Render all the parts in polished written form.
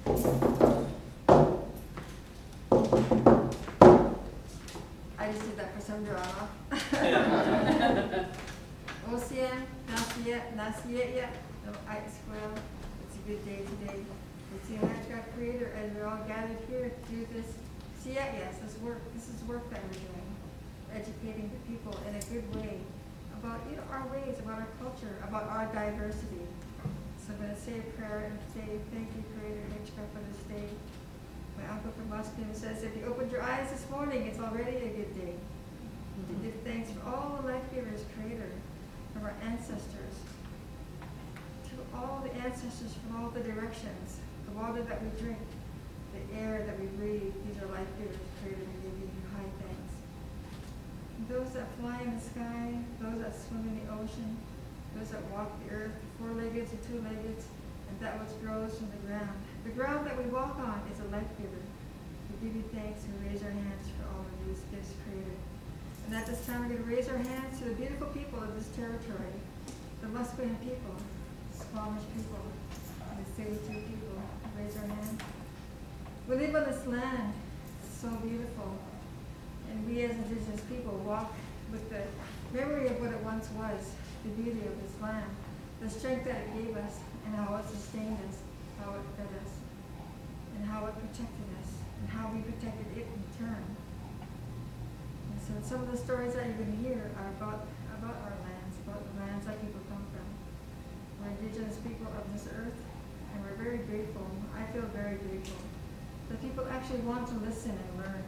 I just did that for some drama. Ocean, Nasiet, no ice squirrel. It's a good day today. It's the Ahenakew Creator, and we're all gathered here to do this. Yes, this is work that we're doing, educating the people in a good way about our ways, about our culture, about our diversity. So I'm going to say a prayer and say thank you, Creator Ahenakew, for this day. My uncle from Musqueam says, if you opened your eyes this morning, it's already a good day. To give thanks for all the life givers, Creator, from our ancestors, to all the ancestors from all the directions, the water that we drink, the air that we breathe. These are life givers, Creator. We give you high thanks. And those that fly in the sky, those that swim in the ocean, those that walk the earth, four-legged and two-legged, and that which grows from the ground. The ground that we walk on is a life giver. We give you thanks and raise our hands for all of these gifts, Creator. And at this time, we're going to raise our hands to the beautiful people of this territory, the Musqueam people, the Squamish people, and the Tsleil-Waututh people. Raise our hands. We live on this land. It's so beautiful. And we as Indigenous people walk with the memory of what it once was, the beauty of this land, the strength that it gave us, and how it sustained us, how it fed us, and how it protected us, and how we protected it in turn. And so some of the stories that you're going to hear are about our lands, about the lands that people come from. We're Indigenous people of this earth, and we're very grateful. I feel very grateful that people actually want to listen and learn.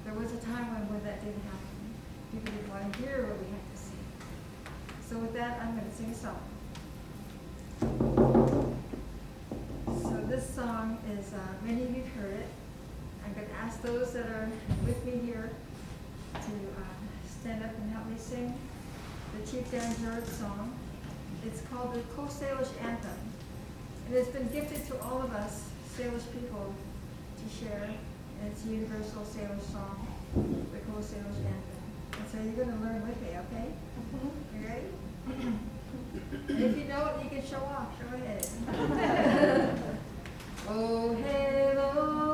There was a time when that didn't happen. People didn't want to hear what we had to say. So with that, I'm going to sing a song. So this song is, many of you've heard it. I'm going to ask those that are with me here to stand up and help me sing the Chief Dan George song. It's called the Coast Salish Anthem. And it's been gifted to all of us Salish people to share. And it's a universal Salish song, the Coast Salish Anthem. And so you're going to learn with me, okay? You ready? And if you know it, you can show off. Go ahead. Oh, hello.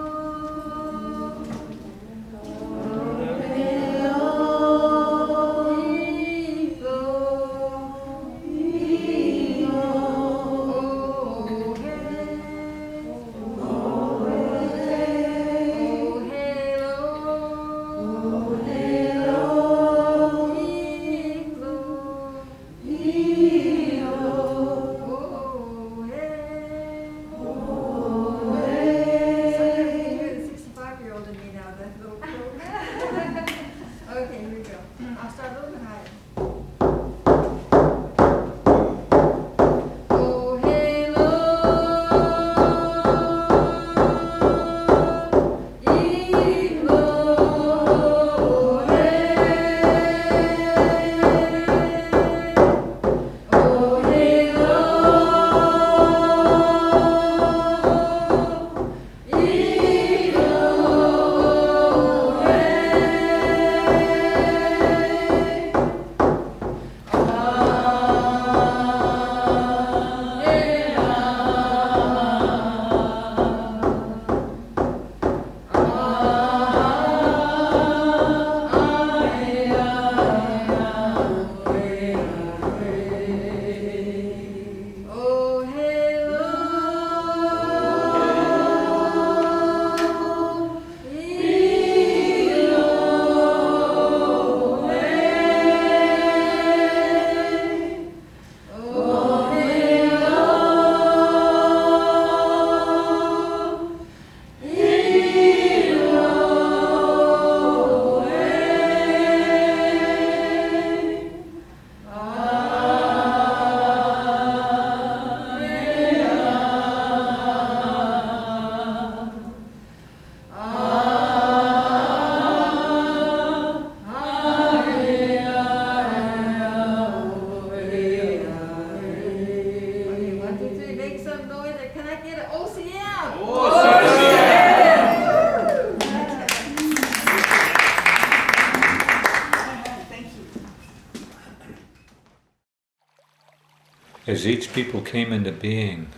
As each people came into being,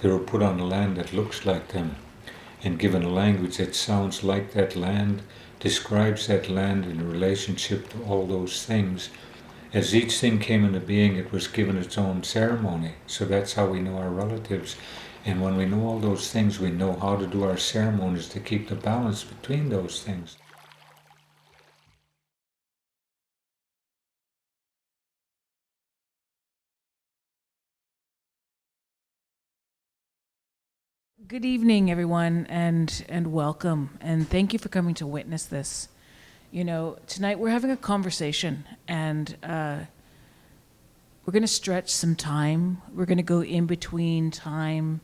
They were put on a land that looks like them and given a language that sounds like that land, describes that land in relationship to all those things. As each thing came into being, it was given its own ceremony. So that's how we know our relatives. And when we know all those things, we know how to do our ceremonies to keep the balance between those things. Good evening, everyone, and welcome, and thank you for coming to witness this. You know, tonight we're having a conversation, and we're going to stretch some time. We're going to go in between times,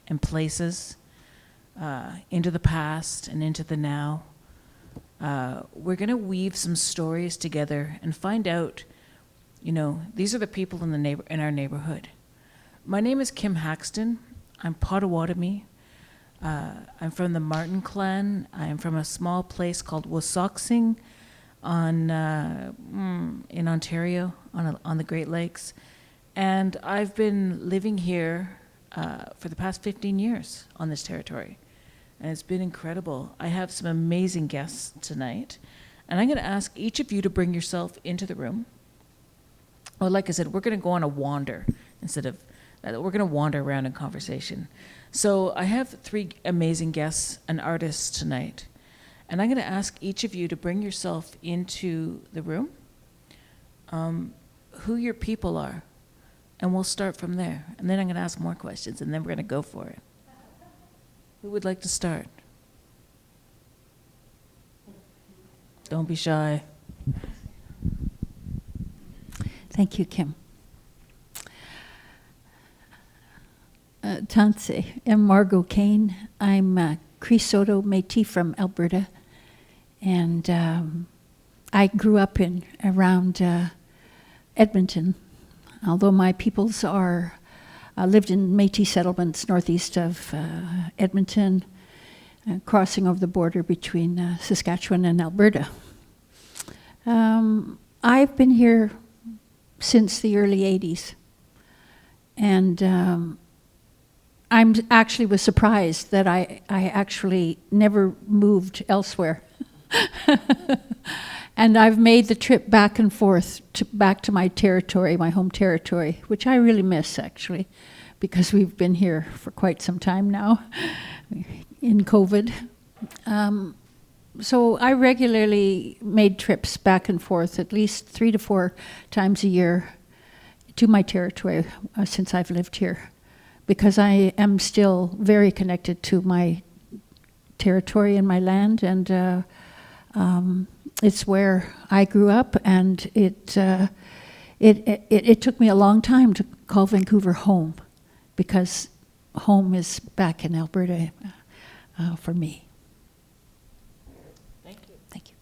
and places, into the past and into the now. We're going to weave some stories together and find out, you know, these are the people in our neighborhood. My name is Kim Haxton. I'm Potawatomi. I'm from the Martin clan. I'm from a small place called Wosoxing in Ontario, on the Great Lakes. And I've been living here for the past 15 years on this territory. And it's been incredible. I have some amazing guests tonight. And I'm going to ask each of you to bring yourself into the room. Well, like I said, we're going to go on a wander instead of we're going to wander around in conversation. So I have 3 amazing guests and artists tonight. And I'm going to ask each of you to bring yourself into the room, who your people are. And we'll start from there. And then I'm going to ask more questions, and then we're going to go for it. Who would like to start? Don't be shy. Thank you, Kim. Tanse, I'm Margo Kane. I'm Cree Soto Métis from Alberta, and I grew up around Edmonton. Although my peoples lived in Métis settlements northeast of Edmonton, crossing over the border between Saskatchewan and Alberta. I've been here since the early 80s, and I actually was surprised that I actually never moved elsewhere. And I've made the trip back and forth back to my territory, my home territory, which I really miss, actually, because we've been here for quite some time now in COVID. So I regularly made trips back and forth at least 3 to 4 times a year to my territory since I've lived here, because I am still very connected to my territory and my land, and it's where I grew up, and it took me a long time to call Vancouver home, because home is back in Alberta for me. Thank you. Thank you.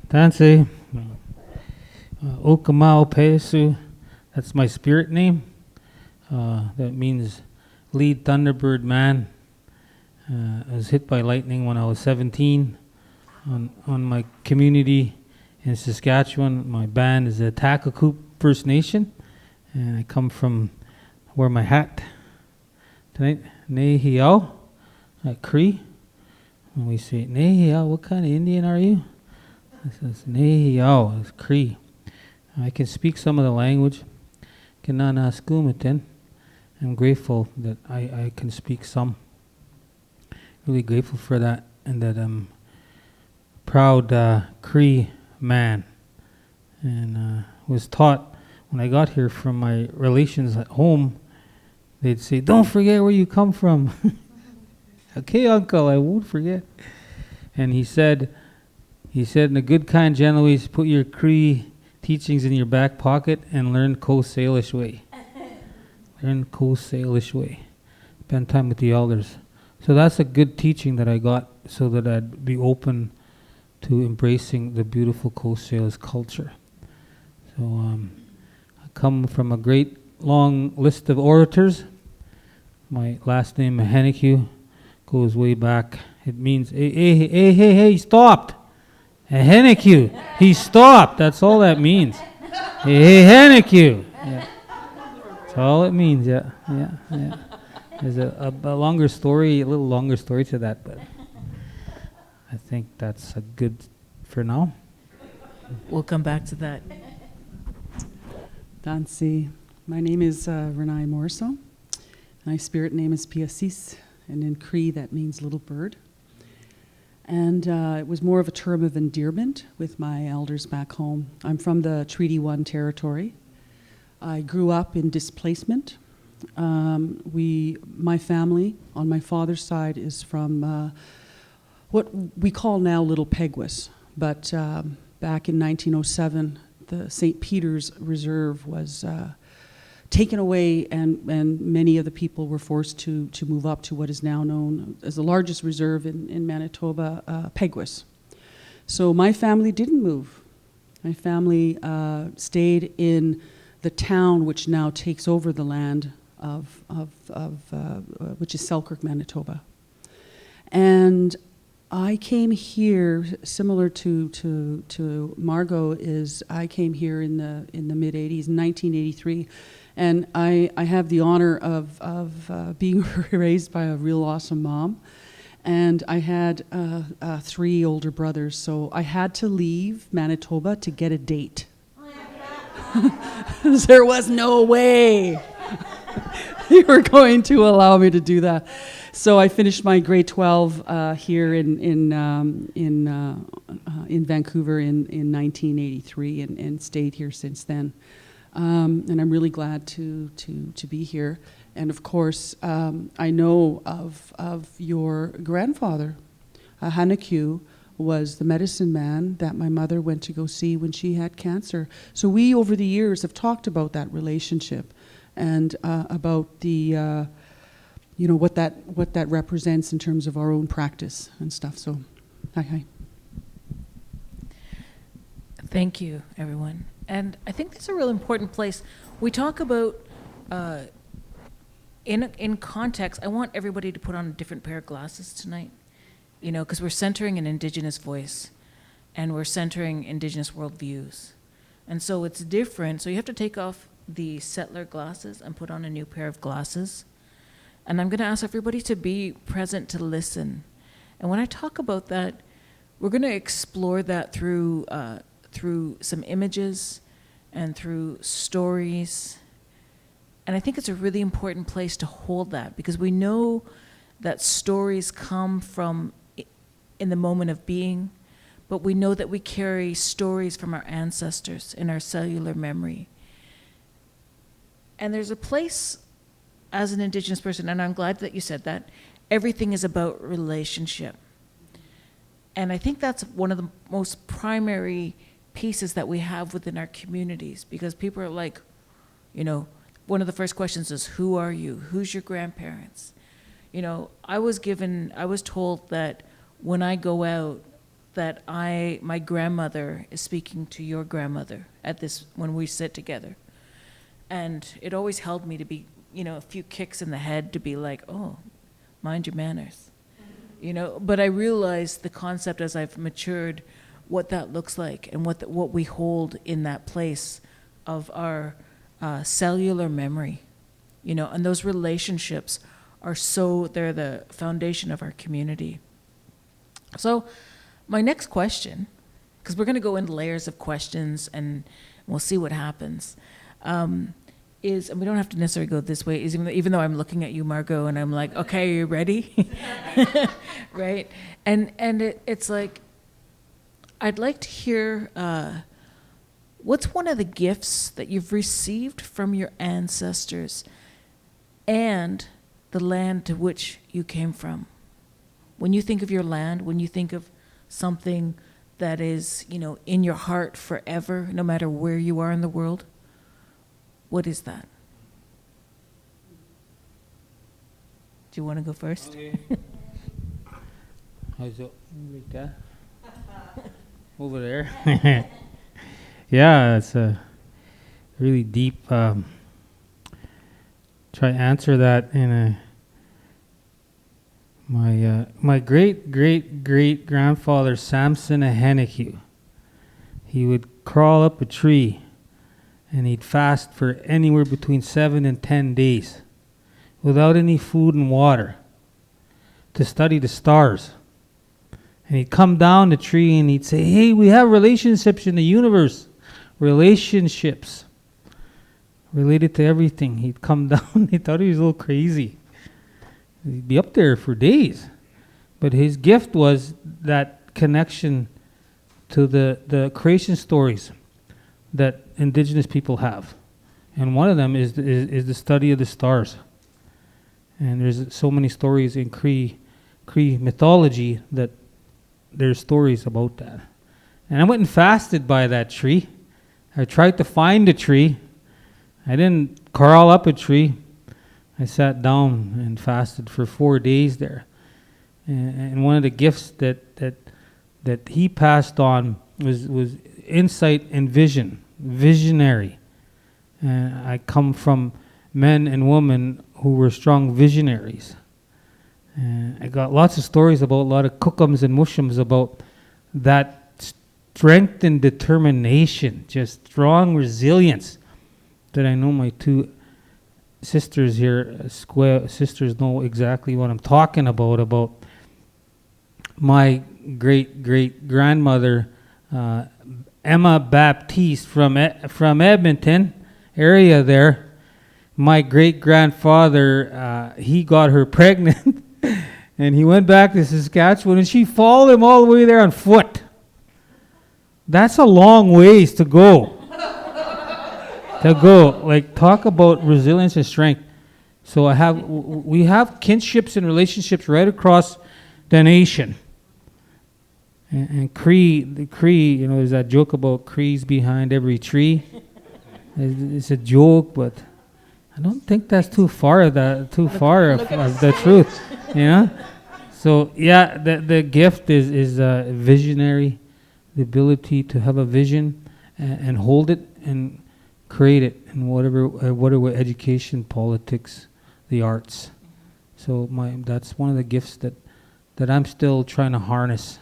Tanse, Okamau Pesu, that's my spirit name. That means lead thunderbird man. I was hit by lightning when I was 17 on my community in Saskatchewan. My band is the Ahenakew First Nation, and I come from, wear my hat tonight, Nehiao, Cree. When we say Nehiao, what kind of Indian are you? It says Nehiao, it's Cree. I can speak some of the language. Kanana Skumatin. I'm grateful that I can speak some. Really grateful for that, and that I'm proud Cree man. And was taught when I got here from my relations at home, they'd say, "Don't forget where you come from." Okay, uncle, I won't forget. And he said in a good, kind, gentle way, put your Cree teachings in your back pocket and learn Coast Salish way. Learn Coast Salish way. Spend time with the elders. So that's a good teaching that I got, so that I'd be open to embracing the beautiful Coast Salish culture. So I come from a great long list of orators. My last name, Ahenakew, goes way back. It means, hey, he stopped. Ahenakew, he stopped. That's all that means. Hey, Ahenakew, Yeah. That's all it means. Yeah. There's a longer story, a little longer story to that, but I think that's a good for now. We'll come back to that. Dansi. My name is Renae Morriseau. My spirit name is Piasis, and in Cree that means little bird. And it was more of a term of endearment with my elders back home. I'm from the Treaty 1 territory. I grew up in Displacement. My family on my father's side is from what we call now Little Peguis, but back in 1907, the St. Peter's Reserve was taken away, and many of the people were forced to move up to what is now known as the largest reserve in Manitoba, Peguis. So my family didn't move. My family stayed in the town which now takes over the land of which is Selkirk, Manitoba. And I came here, similar to Margo, is I came here in the mid '80s, 1983, and I have the honor of being raised by a real awesome mom, and I had 3 older brothers, so I had to leave Manitoba to get a date. There was no way they were going to allow me to do that. So I finished my grade 12 here in Vancouver in 1983 and stayed here since then. And I'm really glad to be here. And of course, I know of your grandfather. Ahenakew was the medicine man that my mother went to go see when she had cancer. So we, over the years, have talked about that relationship and about the what that represents in terms of our own practice and stuff. So, hi. Thank you, everyone. And I think that's a real important place. We talk about, in context, I want everybody to put on a different pair of glasses tonight, because we're centering an Indigenous voice and we're centering Indigenous worldviews. And so it's different. So you have to take off the settler glasses and put on a new pair of glasses. And I'm going to ask everybody to be present to listen. And when I talk about that, we're going to explore that through some images and through stories. And I think it's a really important place to hold that, because we know that stories come from in the moment of being, but we know that we carry stories from our ancestors in our cellular memory. And there's a place as an Indigenous person, and I'm glad that you said that, everything is about relationship. And I think that's one of the most primary pieces that we have within our communities, because people are like, one of the first questions is, who are you? Who's your grandparents? I was told that when I go out, that my grandmother is speaking to your grandmother when we sit together. And it always held me to be, a few kicks in the head to be like, oh, mind your manners. But I realized the concept as I've matured, what that looks like and what we hold in that place of our cellular memory, and those relationships they're the foundation of our community. So my next question, because we're going to go into layers of questions and we'll see what happens, and we don't have to necessarily go this way, even though I'm looking at you, Margo, and I'm like, okay, are you ready? Right? And it's like, I'd like to hear, what's one of the gifts that you've received from your ancestors and the land to which you came from? When you think of your land, when you think of something that is, in your heart forever, no matter where you are in the world, what is that? Do you want to go first? Okay. How's it? Like that? Over there. Yeah, it's a really deep. Try to answer that in my great grandfather Samson Ahenakew. He would crawl up a tree and he'd fast for anywhere between 7 and 10 days without any food and water to study the stars. And he'd come down the tree and he'd say, hey, we have relationships in the universe. Relationships related to everything. He'd come down. He thought he was a little crazy. He'd be up there for days. But his gift was that connection to the creation stories that indigenous people have. And one of them is the study of the stars. And there's so many stories in Cree mythology that there's stories about that. And I went and fasted by that tree. I tried to find a tree. I didn't crawl up a tree. I sat down and fasted for 4 days there. And one of the gifts that he passed on was insight and vision, visionary. I come from men and women who were strong visionaries. I got lots of stories about a lot of cookums and mushums about that strength and determination, just strong resilience that I know my two sisters here, sisters know exactly what I'm talking about my great-great-grandmother, Emma Baptiste from Edmonton area there. My great-grandfather, he got her pregnant and he went back to Saskatchewan and she followed him all the way there on foot. That's a long ways to go. Like, talk about resilience and strength. So we have kinships and relationships right across the nation. And the Cree, you know, there's that joke about Crees behind every tree. It's a joke, but I don't think that's too far of the truth, you know. So yeah, the gift is visionary, the ability to have a vision and hold it and create it in whatever education, politics, the arts. So that's one of the gifts that I'm still trying to harness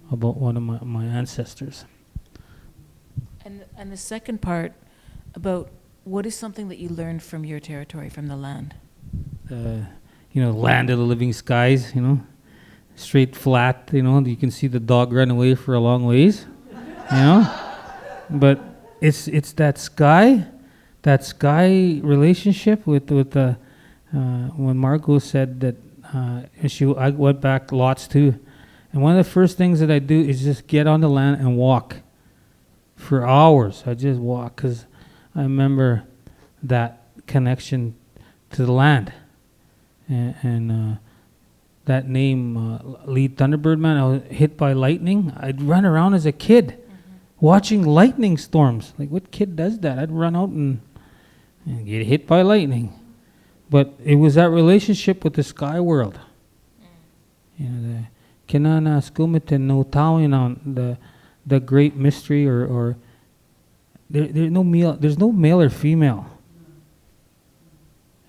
about one of my ancestors. And the second part about what is something that you learned from your territory, from the land? Land of the living skies, straight flat, you can see the dog run away for a long ways, but it's that sky relationship with the when Margo said that I went back lots too, and one of the first things that I do is just get on the land and walk for hours. I just walk because I remember that connection to the land, and that name, Lead Thunderbird Man. I was hit by lightning. I'd run around as a kid, watching lightning storms. Like, what kid does that? I'd run out and get hit by lightning. But it was that relationship with the sky world. The Kinana Skumitin no Tawinan, the great mystery, or there's no male or female.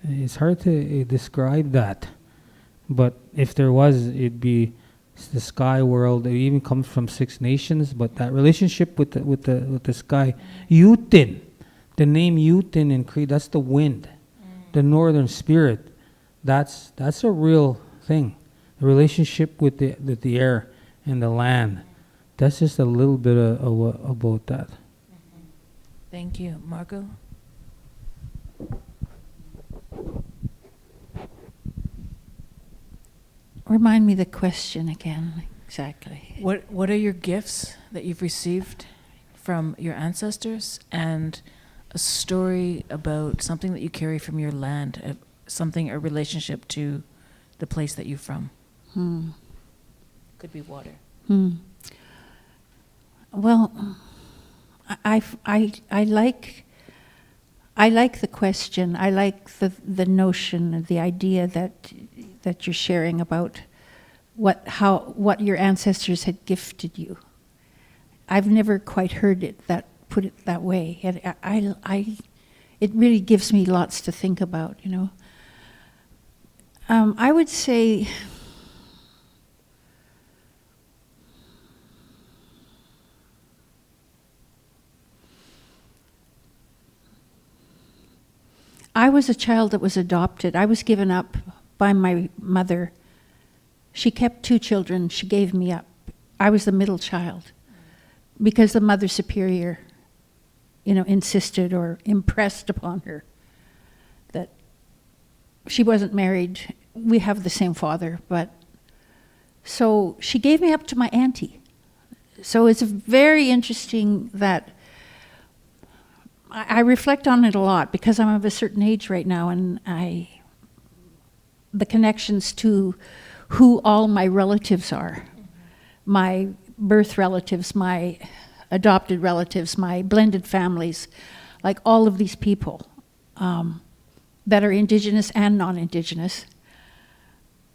It's hard to describe that. But if there was, it'd be the sky world. It even comes from Six Nations, but that relationship with the sky. Yutin, the name Yutin in Cree, that's the wind, the northern spirit. That's a real thing. The relationship with the air and the land. That's just a little bit about that. Thank you. Margo? Remind me the question again, exactly. What are your gifts that you've received from your ancestors, and a story about something that you carry from your land, a relationship to the place that you're from? Could be water. Well, I like the question. I like the notion, the idea that you're sharing about what your ancestors had gifted you. I've never quite heard it put it that way. And it really gives me lots to think about, I would say I was a child that was adopted. I was given up by my mother. She kept 2 children. She gave me up. I was the middle child because the mother superior, insisted or impressed upon her that she wasn't married. We have the same father, but so she gave me up to my auntie. So it's very interesting that I reflect on it a lot because I'm of a certain age right now, and the connections to who all my relatives are, my birth relatives, my adopted relatives, my blended families, like all of these people that are Indigenous and non-Indigenous,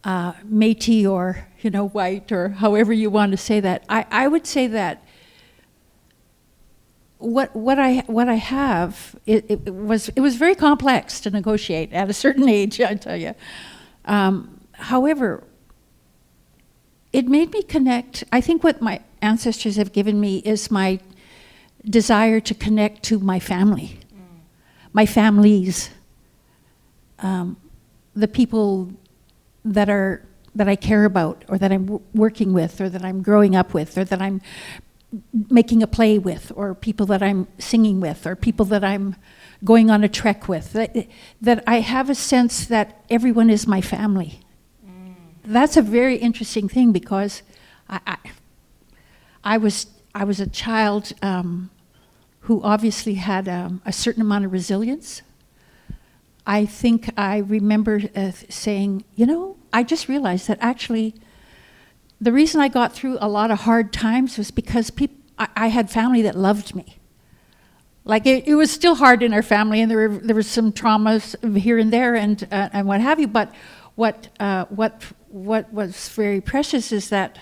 Métis or white or however you want to say that. I would say that what I have it was very complex to negotiate at a certain age, I tell you. However, it made me connect. I think what my ancestors have given me is my desire to connect to my family, my families, the people that I care about, or that I'm working with, or that I'm growing up with, or that I'm making a play with, or people that I'm singing with, or people that I'm going on a trek with. That I have a sense that everyone is my family. That's a very interesting thing because I was a child who obviously had a certain amount of resilience. I think I remember saying, I just realized that actually the reason I got through a lot of hard times was because I had family that loved me. Like it was still hard in our family, and there were some traumas here and there, and what have you. But what was very precious is that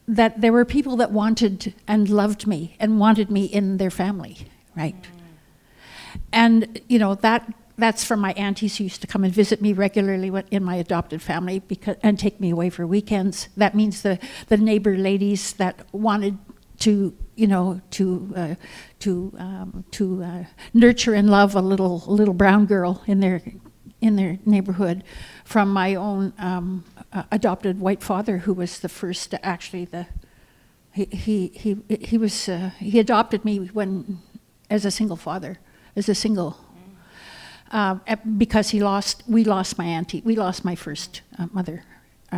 there were people that wanted and loved me and wanted me in their family, right? And that's from my aunties who used to come and visit me regularly in my adopted family and take me away for weekends. That means the neighbor ladies that wanted to nurture and love a little brown girl in their neighborhood, from my own adopted white father, who was the first actually he adopted me as a single father, because we lost my auntie. We lost my first mother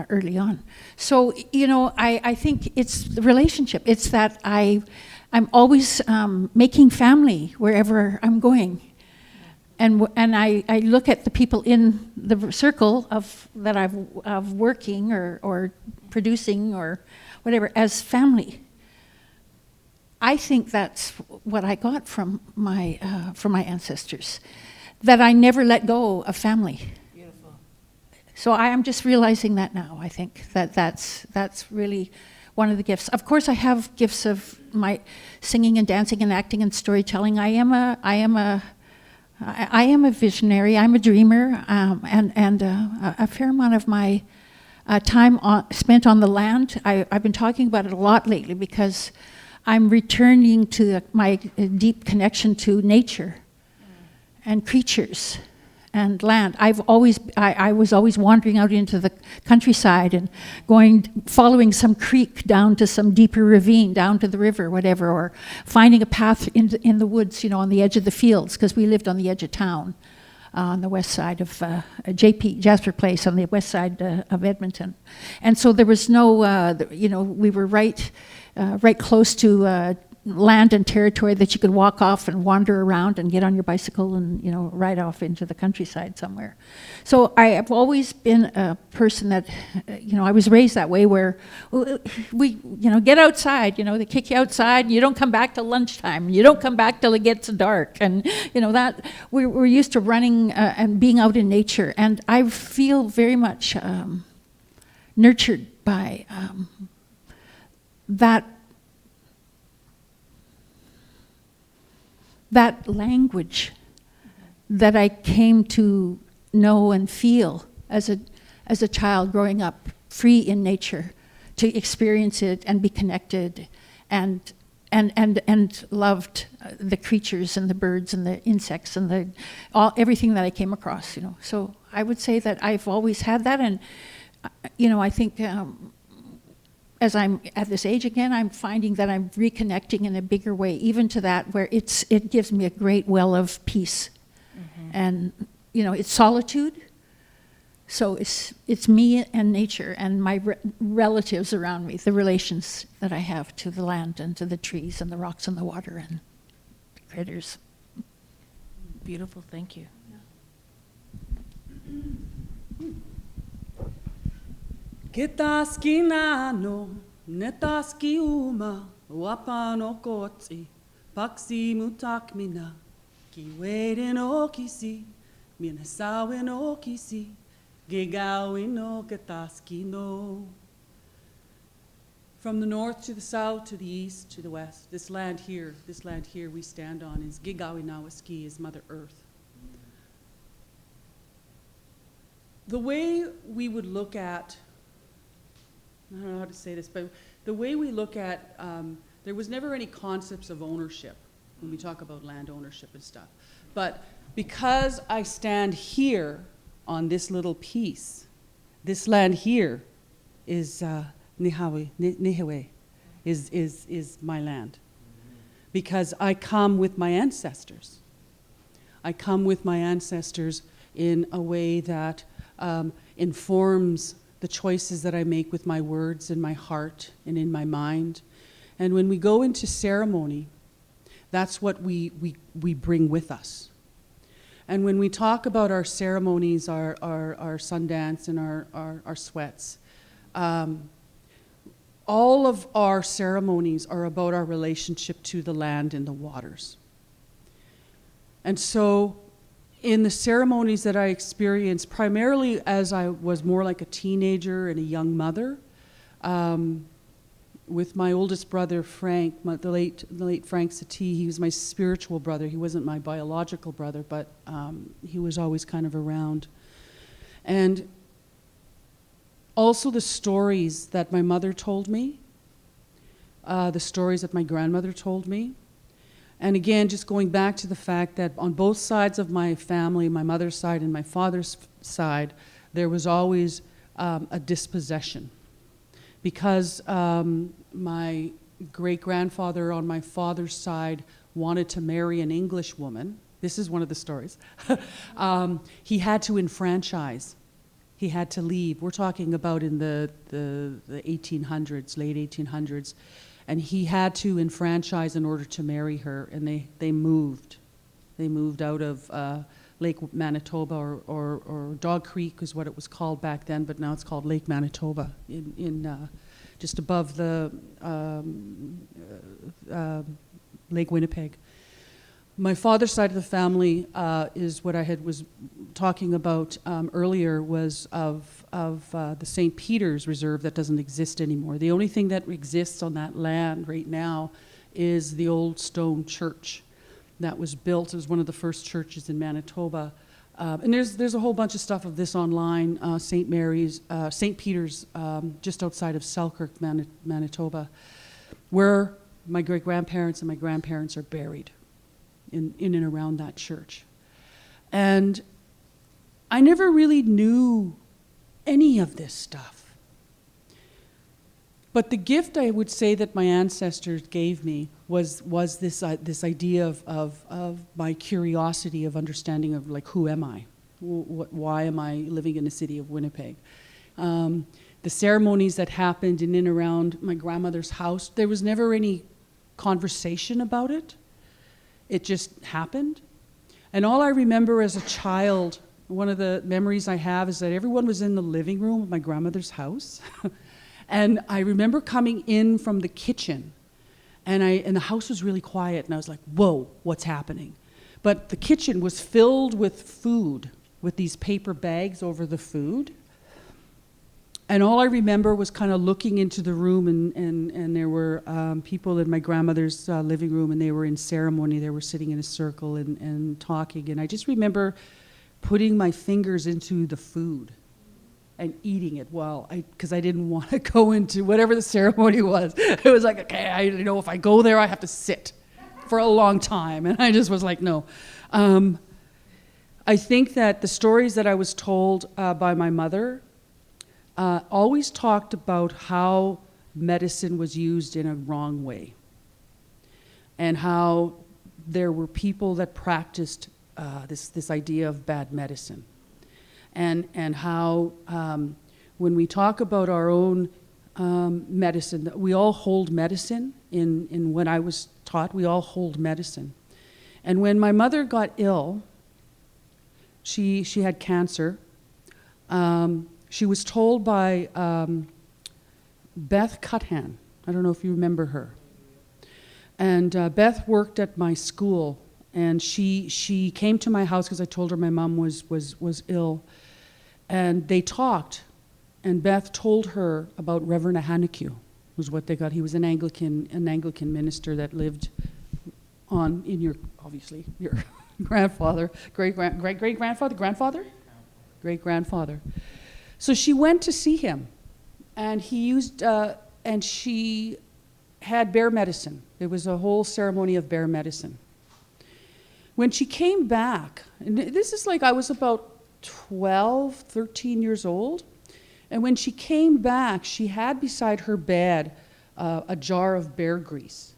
early on. So, I think it's the relationship. It's that I'm always making family wherever I'm going. And I look at the people in the circle of working or producing or whatever as family. I think that's what I got from my ancestors, that I never let go of family. Beautiful. So I am just realizing that now. I think that's really one of the gifts. Of course, I have gifts of my singing and dancing and acting and storytelling. I am a visionary. I'm a dreamer, and a fair amount of my time spent on the land. I've been talking about it a lot lately because I'm returning to my deep connection to nature and creatures and land. I was always wandering out into the countryside and following some creek down to some deeper ravine, down to the river, whatever, or finding a path in the woods, on the edge of the fields, because we lived on the edge of town, on the west side of Jasper Place, on the west side of Edmonton. And so there was no, we were right close to land and territory that you could walk off and wander around and get on your bicycle and ride off into the countryside somewhere. So I have always been a person that I was raised that way, where we get outside, they kick you outside and you don't come back till lunchtime, you don't come back till it gets dark, and that we're used to running and being out in nature. And I feel very much nurtured by that language that I came to know and feel as a child growing up free in nature, to experience it and be connected and and loved the creatures and the birds and the insects and everything that I came across, you know. So I would say that I've always had that, and you know, I think as I'm at this age again, I'm finding that I'm reconnecting in a bigger way, even to that where it gives me a great well of peace, and you know, it's solitude. So it's me and nature and my relatives around me, the relations that I have to the land and to the trees and the rocks and the water and the critters. Beautiful, thank you. Kitaski nano, netaski uma, wapano koti, paksi mutakmina, kiwede no kisi, minasawe no kisi. From the north to the south, to the east, to the west, this land here we stand on is Gigawinawaski, is Mother Earth. The way we would look at, I don't know how to say this, but the way we look at, there was never any concepts of ownership when we talk about land ownership and stuff. But because I stand here, on this little piece, this land here is Nihewe, is my land. Because I come with my ancestors. I come with my ancestors in a way that informs the choices that I make with my words in my heart and in my mind. And when we go into ceremony, that's what we bring with us. And when we talk about our ceremonies, our Sundance and our sweats, all of our ceremonies are about our relationship to the land and the waters. And so in the ceremonies that I experienced, primarily as I was more like a teenager and a young mother, with my oldest brother, Frank, the late Frank Satie. He was my spiritual brother. He wasn't my biological brother, but he was always kind of around. And also the stories that my mother told me, the stories that my grandmother told me. And again, just going back to the fact that on both sides of my family, my mother's side and my father's side, there was always a dispossession. Because my great-grandfather on my father's side wanted to marry an English woman. This is one of the stories. He had to enfranchise. He had to leave. We're talking about in the 1800s, late 1800s. And he had to enfranchise in order to marry her, and they moved. They moved out of Lake Manitoba, or Dog Creek is what it was called back then, but now it's called Lake Manitoba, in just above the Lake Winnipeg. My father's side of the family is what I was talking about earlier, was of the St. Peter's Reserve that doesn't exist anymore. The only thing that exists on that land right now is the old stone church that was built as one of the first churches in Manitoba. And there's a whole bunch of stuff of this online. St. Peter's, just outside of Selkirk, Manitoba, where my great-grandparents and my grandparents are buried in and around that church. And I never really knew any of this stuff. But the gift, I would say, that my ancestors gave me was this idea of my curiosity of understanding of, like, who am I? Why am I living in the city of Winnipeg? The ceremonies that happened in and around my grandmother's house, there was never any conversation about it. It just happened. And all I remember as a child, one of the memories I have is that everyone was in the living room of my grandmother's house. And I remember coming in from the kitchen, and the house was really quiet, and I was like, whoa, what's happening? But the kitchen was filled with food, with these paper bags over the food. And all I remember was kind of looking into the room, and there were people in my grandmother's living room, and they were in ceremony. They were sitting in a circle and talking. And I just remember putting my fingers into the food and eating it because I didn't want to go into whatever the ceremony was. It was like, okay, if I go there, I have to sit for a long time. And I just was like, no. I think that the stories that I was told by my mother always talked about how medicine was used in a wrong way, and how there were people that practiced this idea of bad medicine, and how when we talk about our own medicine, we all hold medicine. In what I was taught, we all hold medicine. And when my mother got ill, she had cancer. She was told by Beth Cuthan. I don't know if you remember her. And Beth worked at my school, and she came to my house because I told her my mom was ill. And they talked, and Beth told her about Reverend Ahenakew, was what they got. He was an Anglican minister that lived in your grandfather, great-grandfather. So she went to see him, and and she had bear medicine. There was a whole ceremony of bear medicine. When she came back, and this is like I was about 12, 13 years old, and when she came back, she had beside her bed a jar of bear grease.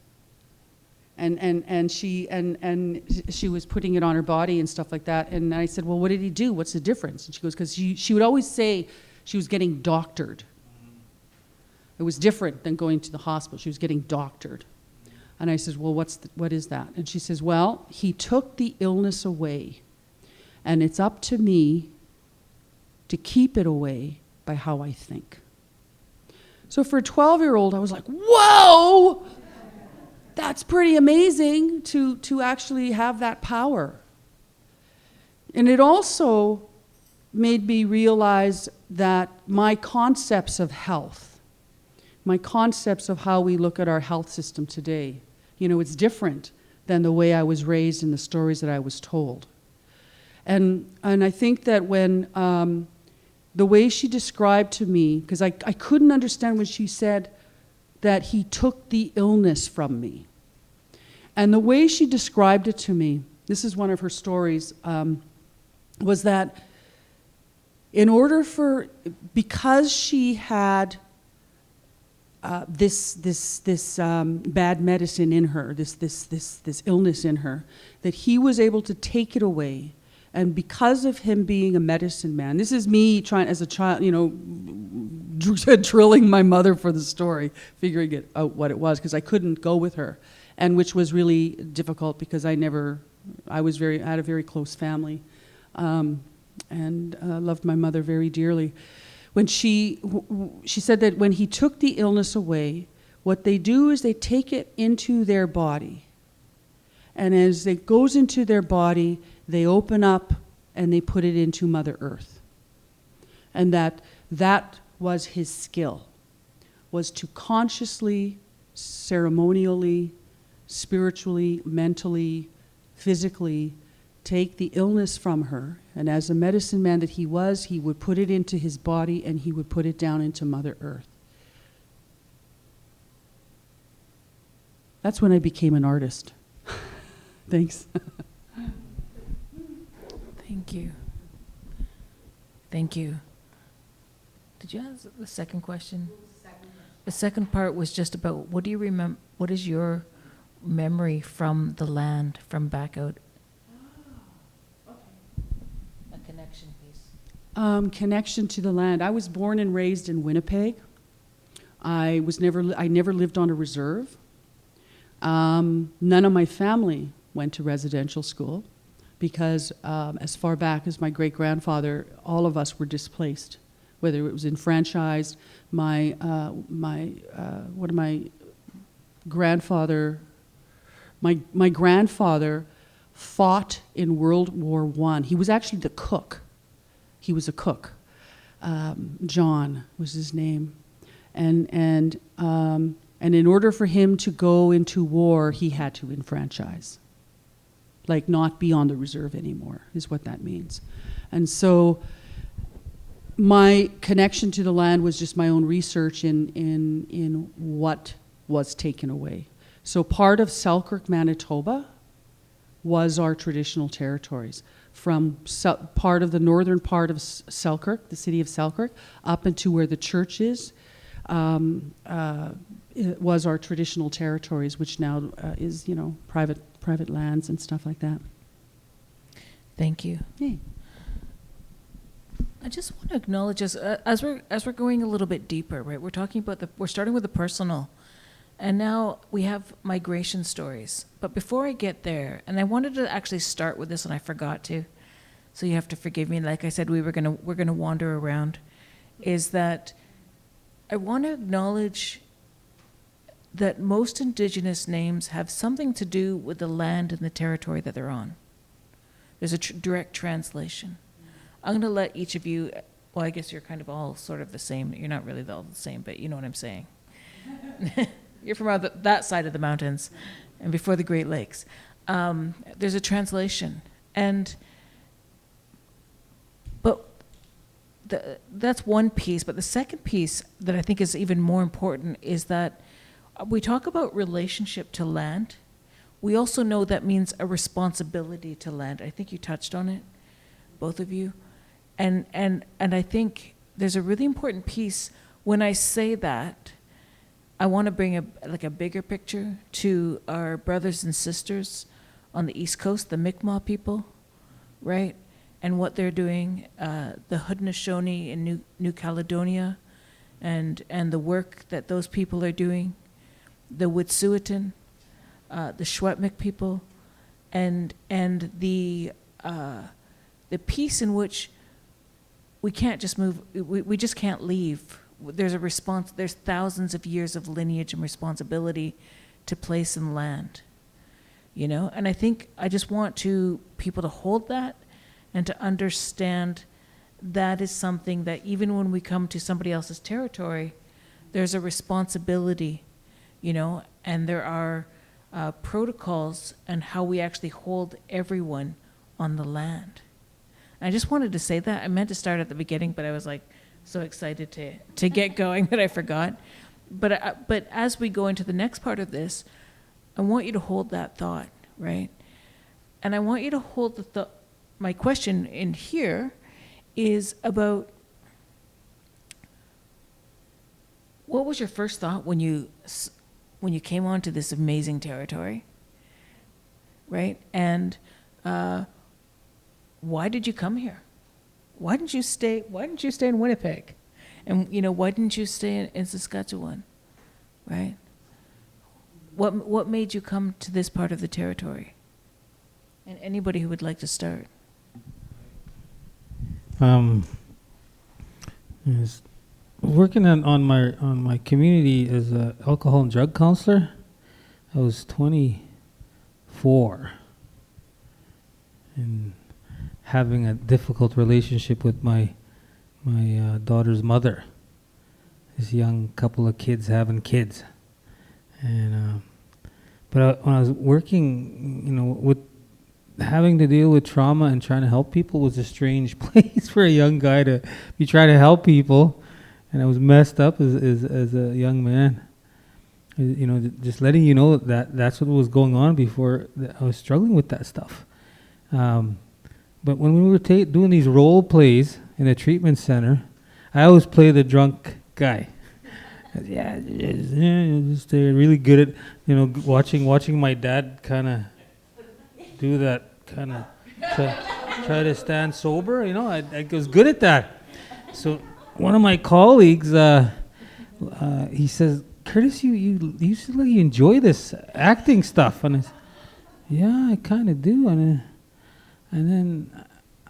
And she was putting it on her body and stuff like that. And I said, well, what did he do? What's the difference? And she goes, because she would always say she was getting doctored. It was different than going to the hospital. She was getting doctored. And I said, well, what is that? And she says, well, he took the illness away, and it's up to me to keep it away by how I think. So for a 12-year-old, I was like, whoa! That's pretty amazing to actually have that power. And it also made me realize that my concepts of health, my concepts of how we look at our health system today, it's different than the way I was raised and the stories that I was told. And I think that when the way she described to me, because I couldn't understand when she said that he took the illness from me. And the way she described it to me, this is one of her stories, was that because she had this bad medicine in her, this illness in her, that he was able to take it away. And because of him being a medicine man, this is me trying as a child, drilling my mother for the story, figuring it out what it was, because I couldn't go with her, and which was really difficult because I had a very close family, and loved my mother very dearly. When she said that when he took the illness away, what they do is they take it into their body. And as it goes into their body, they open up and they put it into Mother Earth. And that was his skill, was to consciously, ceremonially, spiritually, mentally, physically take the illness from her. And as a medicine man that he was, he would put it into his body and he would put it down into Mother Earth. That's when I became an artist. Thanks. Thank you. Thank you. Did you ask the second question? The second part was just about what do you remember? What is your memory from the land, from back out? A connection piece. Connection to the land. I was born and raised in Winnipeg. I never lived on a reserve. None of my family went to residential school because as far back as my great-grandfather, all of us were displaced, whether it was enfranchised. My grandfather fought in World War I. He was actually the cook. He was a cook. John was his name. And in order for him to go into war, he had to enfranchise. Like not be on the reserve anymore, is what that means. And so my connection to the land was just my own research in what was taken away. So part of Selkirk, Manitoba was our traditional territories. From part of the northern part of Selkirk, the city of Selkirk, up into where the church is, it was our traditional territories, which now is, you know, private lands and stuff like that. Thank you. Hey. I just want to acknowledge as we're going a little bit deeper, right? We're talking about we're starting with the personal, and now we have migration stories. But before I get there, and I wanted to actually start with this, and I forgot to, so you have to forgive me. Like I said, we're gonna wander around. Is that I want to acknowledge that most Indigenous names have something to do with the land and the territory that they're on. There's a direct translation. I'm going to let each of you, well, I guess you're kind of all sort of the same. You're not really all the same, but you know what I'm saying. You're from that side of the mountains and before the Great Lakes. There's a translation. But that's one piece. But the second piece that I think is even more important is that we talk about relationship to land. We also know that means a responsibility to land. I think you touched on it, both of you. And I think there's a really important piece. When I say that, I want to bring a bigger picture to our brothers and sisters on the East Coast, the Mi'kmaq people, right? And what they're doing, the Haudenosaunee in New Caledonia, and the work that those people are doing, the Wet'suwet'en, the Secwepemc people, and the piece in which we can't just move, we just can't leave. There's a response, there's thousands of years of lineage and responsibility to place and land, you know? And I think I just want people to hold that and to understand that is something that even when we come to somebody else's territory, there's a responsibility, you know, and there are protocols and how we actually hold everyone on the land. I just wanted to say that. I meant to start at the beginning, but I was like so excited to get going that I forgot. But as we go into the next part of this, I want you to hold that thought, right? And I want you to hold the thought. My question in here is about what was your first thought when you came onto this amazing territory, right? And why did you come here? Why didn't you stay in Winnipeg? And, you know, why didn't you stay in Saskatchewan, right? What made you come to this part of the territory? And anybody who would like to start. Is working on my community as an alcohol and drug counselor. I was 24 and having a difficult relationship with my daughter's mother. This young couple of kids having kids, and but when I was working, you know, with having to deal with trauma and trying to help people was a strange place for a young guy to be trying to help people, and I was messed up as a young man. You know, just letting you know that that's what was going on before I was struggling with that stuff. But when we were doing these role plays in a treatment center, I always play the drunk guy. Just really good at, you know, watching my dad kind of do that, kind of try to stand sober. You know, I was good at that. So one of my colleagues, he says, "Curtis, you seem like you enjoy this acting stuff." And I said, "Yeah, I kind of do." And then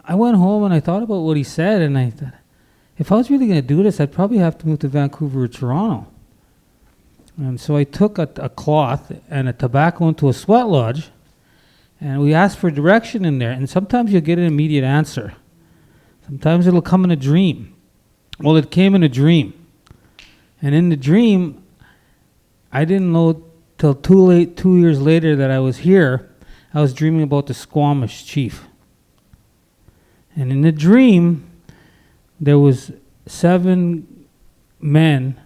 I went home and I thought about what he said, and I thought, if I was really going to do this, I'd probably have to move to Vancouver or Toronto. And so I took a cloth and a tobacco into a sweat lodge, and we asked for direction in there. And sometimes you'll get an immediate answer. Sometimes it'll come in a dream. Well, it came in a dream. And in the dream, I didn't know till 2 years later that I was here. I was dreaming about the Squamish chief. And in the dream, there was 7 men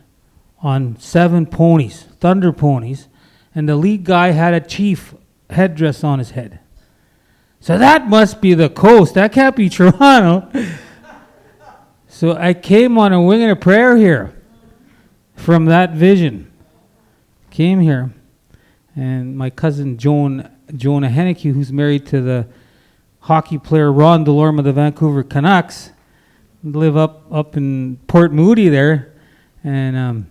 on 7 ponies, thunder ponies, and the lead guy had a chief headdress on his head. So that must be the coast. That can't be Toronto. So I came on a wing and a prayer here from that vision. Came here, and my cousin Joan Ahenakew, who's married to the hockey player Randle of the Vancouver Canucks, live up in Port Moody there, and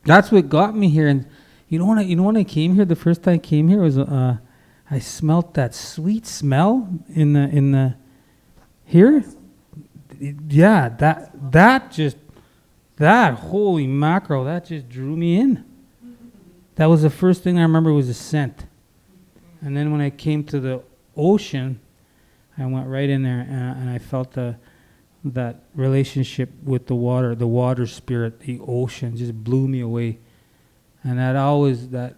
that's what got me here. And you know when I came here, the first time I came here was I smelt that sweet smell in the here. Yeah, that holy mackerel, that just drew me in. That was the first thing I remember was the scent. And then when I came to the ocean, I went right in there and I felt that relationship with the water spirit, the ocean just blew me away. And that always, that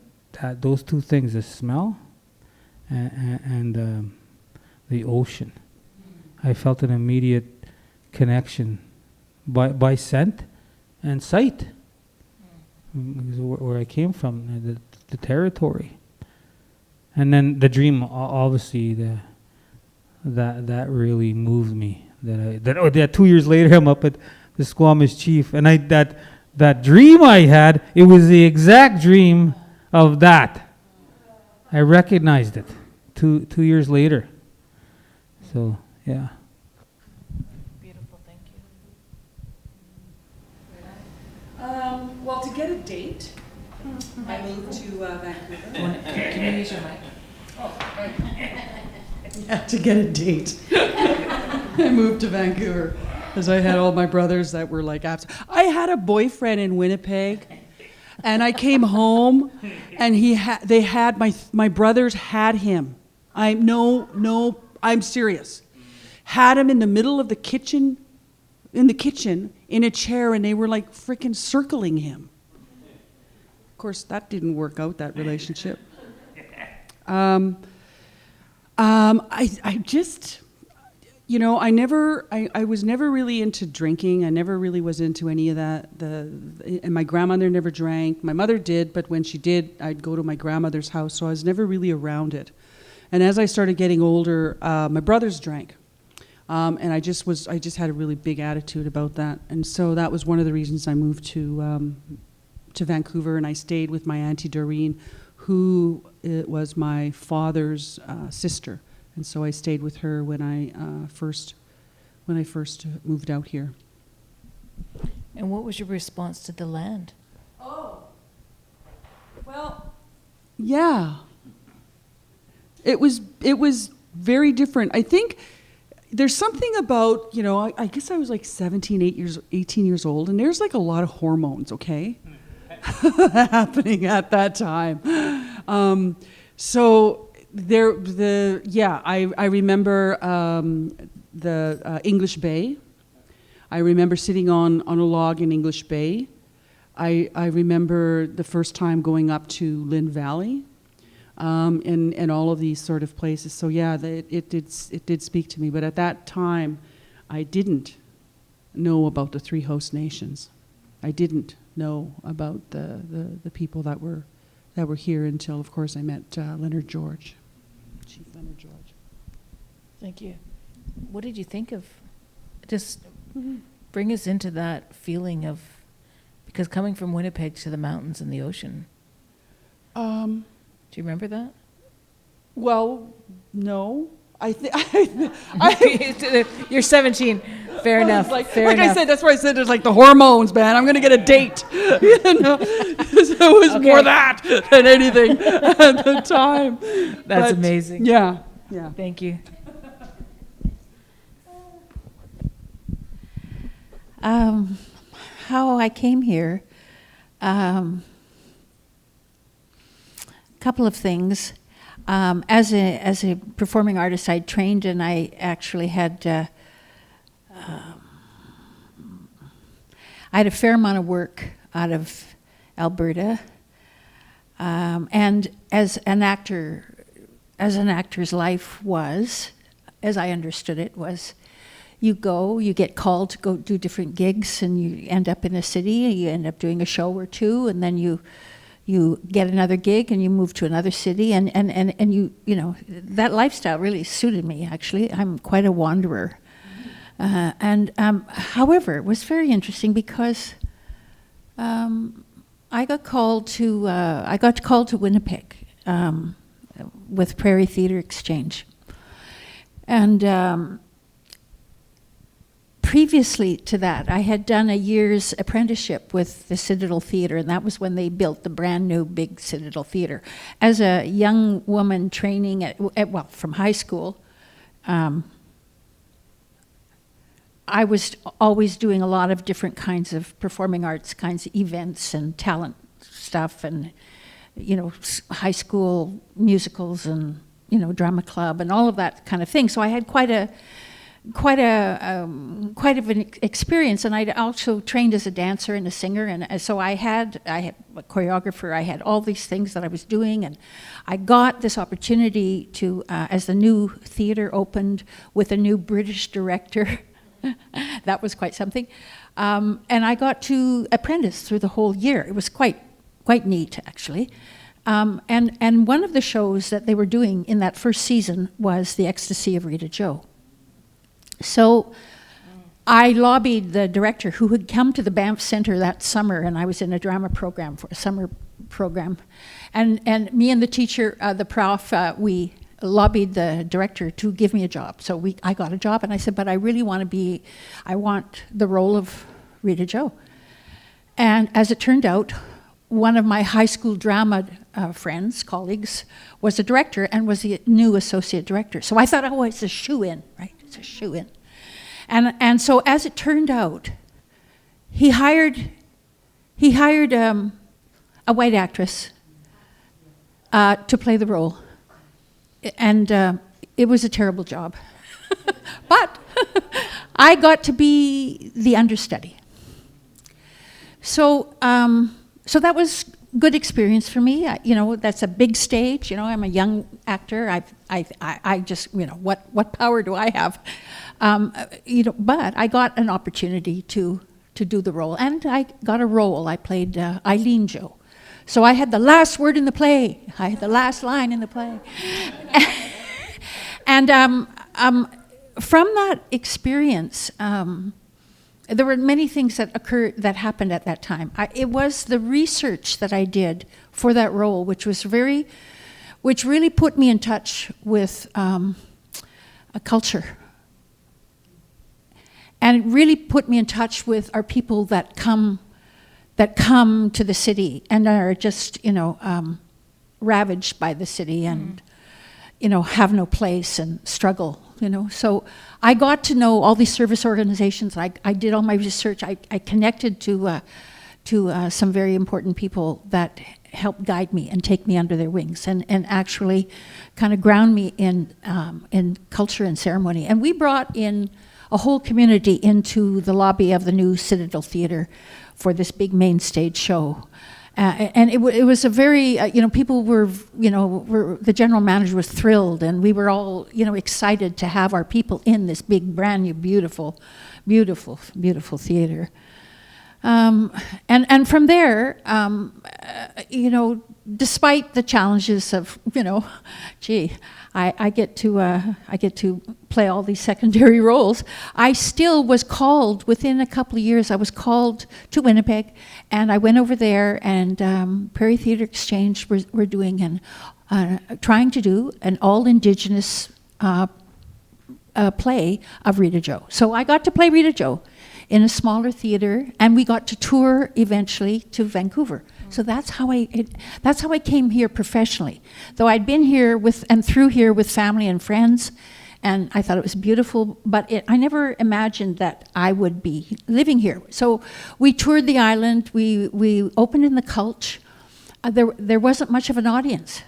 those two things, the smell and the ocean. I felt an immediate connection by scent and sight. Where I came from, the territory. And then the dream, obviously, that really moved me. That 2 years later, I'm up at the Squamish Chief, and that dream I had, it was the exact dream of that. I recognized it 2 years later. So yeah. Beautiful, thank you. Well, to get a date, I moved to Vancouver. Can you use your mic? Yeah, to get a date. I moved to Vancouver because I had all my brothers that were like I had a boyfriend in Winnipeg, and I came home, and my brothers had him. I'm serious. Had him in the middle of the kitchen, in a chair, and they were like freaking circling him. Of course, that didn't work out, that relationship. I just, I was never really into drinking. I never really was into any of that. And my grandmother never drank. My mother did, but when she did, I'd go to my grandmother's house, so I was never really around it. And as I started getting older, my brothers drank. And I just had a really big attitude about that. And so that was one of the reasons I moved to Vancouver, and I stayed with my Auntie Doreen, who was my father's sister. And so I stayed with her when I first moved out here. And what was your response to the land? Oh, well, yeah. It was very different. I think there's something about, I guess I was like 18 years old, and there's like a lot of hormones, okay, happening at that time. So I remember the English Bay. I remember sitting on a log in English Bay. I remember the first time going up to Lynn Valley. And all of these sort of places. So yeah, it did speak to me. But at that time, I didn't know about the 3 host nations. I didn't know about the people that were here until, of course, I met Leonard George, Chief Leonard George. Thank you. What did you think of? Just bring us into that feeling of, because coming from Winnipeg to the mountains and the ocean. Do you remember that? Well, no. You're 17. Fair enough. Fair enough. I said, that's why I said there's like the hormones, man. I'm going to get a date. So it was more that than anything at the time. That's amazing. Yeah. Thank you. How I came here. Couple of things. As a performing artist, I trained, and I actually had I had a fair amount of work out of Alberta, and as an actor's life was, as I understood it, was you go, you get called to go do different gigs, and you end up in a city, and you end up doing a show or two, and then you get another gig and you move to another city, and you know, that lifestyle really suited me, actually. I'm quite a wanderer. However, it was very interesting because I got called to Winnipeg with Prairie Theatre Exchange. And previously to that, I had done a year's apprenticeship with the Citadel Theatre, and that was when they built the brand new big Citadel Theatre. As a young woman training from high school, I was always doing a lot of different kinds of performing arts kinds of events and talent stuff, and, you know, high school musicals and, you know, drama club and all of that kind of thing. So I had quite of an experience, and I'd also trained as a dancer and a singer, and so I had a choreographer. I had all these things that I was doing, and I got this opportunity to, as the new theatre opened with a new British director. That was quite something, and I got to apprentice through the whole year. It was quite neat, actually. And one of the shows that they were doing in that first season was The Ecstasy of Rita Joe. So I lobbied the director, who had come to the Banff Centre that summer, and I was in a drama program for a summer program. And me and the teacher, the prof, we lobbied the director to give me a job. So I got a job, and I said, but I really want the role of Rita Joe. And as it turned out, one of my high school drama friends, colleagues, was a director and was the new associate director. So I thought, oh, it's a shoe-in, right? It's a shoe-in. And so as it turned out, he hired a white actress to play the role. And it was a terrible job. But I got to be the understudy. So that was good experience for me. You know, that's a big stage. You know, I'm a young actor. I just, you know, what power do I have? You know, but I got an opportunity to do the role, and I got a role. I played Eileen Joe. So I had the last word in the play. I had the last line in the play. And from that experience, there were many things that happened at that time. It was the research that I did for that role, which really put me in touch with a culture. And it really put me in touch with our people that come to the city and are just, you know, ravaged by the city and, you know, have no place and struggle, you know. So I got to know all these service organizations. I did all my research. I connected to some very important people that helped guide me and take me under their wings and actually kind of ground me in culture and ceremony. And we brought in a whole community into the lobby of the new Citadel Theatre for this big main stage show. And it was a very, you know, people were, you know, the general manager was thrilled, and we were all, you know, excited to have our people in this big, brand new, beautiful, beautiful, beautiful theater. And from there, you know, despite the challenges of, you know, gee, I get to play all these secondary roles. I still was called, within a couple of years, I was called to Winnipeg, and I went over there, and Prairie Theatre Exchange were doing trying to do an all-Indigenous play of Rita Joe. So I got to play Rita Joe in a smaller theater, and we got to tour eventually to Vancouver. So that's how I came here professionally. Though I'd been here through here with family and friends, and I thought it was beautiful, but I never imagined that I would be living here. So we toured the island, we opened in the Culch. There wasn't much of an audience.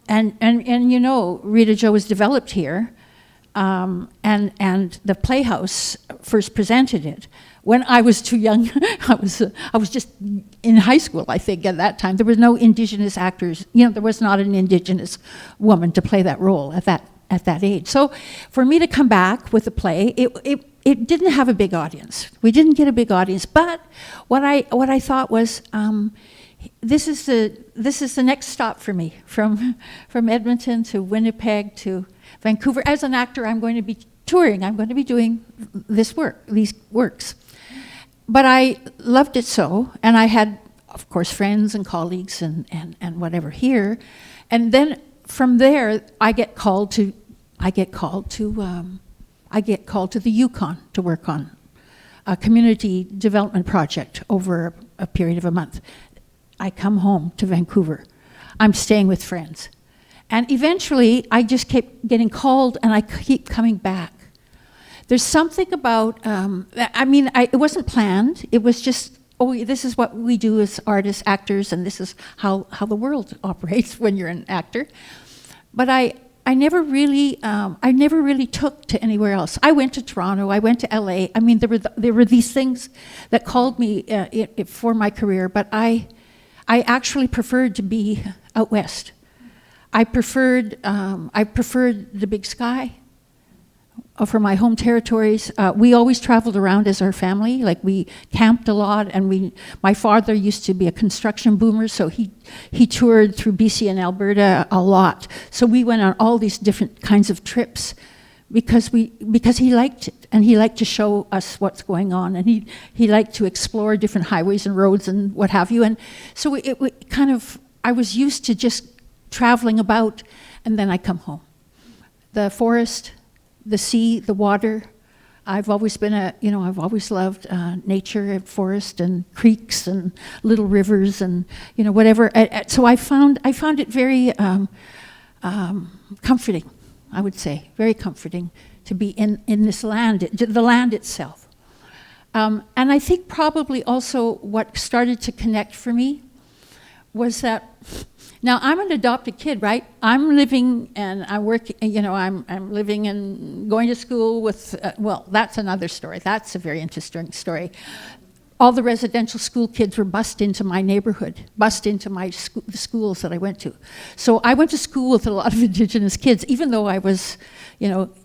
And you know, Rita Joe was developed here, and the Playhouse first presented it. When I was too young, I was just in high school, I think, at that time. There were no Indigenous actors. You know, there was not an Indigenous woman to play that role at at that age. So for me to come back with a play, it didn't have a big audience. We didn't get a big audience, but what I thought was, this is the next stop for me, from Edmonton to Winnipeg to Vancouver. As an actor, I'm going to be touring. I'm going to be doing these works. But I loved it so, and I had, of course, friends and colleagues and whatever here. And then from there, I get called to the Yukon to work on a community development project over a period of a month. I come home to Vancouver. I'm staying with friends. And eventually, I just kept getting called, and I keep coming back. There's something about, it wasn't planned. It was just, this is what we do as artists, actors, and this is how the world operates when you're an actor. But I never really took to anywhere else. I went to Toronto, I went to LA. I mean, there were these things that called me for my career, but I actually preferred to be out west. I preferred the big sky for my home territories. We always traveled around as our family. Like, we camped a lot, and my father used to be a construction boomer, so he toured through BC and Alberta a lot. So we went on all these different kinds of trips because he liked it, and he liked to show us what's going on, and he liked to explore different highways and roads and what have you. And so I was used to just traveling about, and then I come home. The forest, the sea, the water. I've always been I've always loved nature and forest and creeks and little rivers and whatever. So I found it very comforting, I would say, very comforting to be in this land, the land itself. And I think probably also what started to connect for me was that, now I'm an adopted kid, right? I'm living and I work, I'm living and going to school with, that's another story. That's a very interesting story. All the residential school kids were bussed into my neighborhood, bussed into the schools that I went to. So I went to school with a lot of Indigenous kids, even though I was,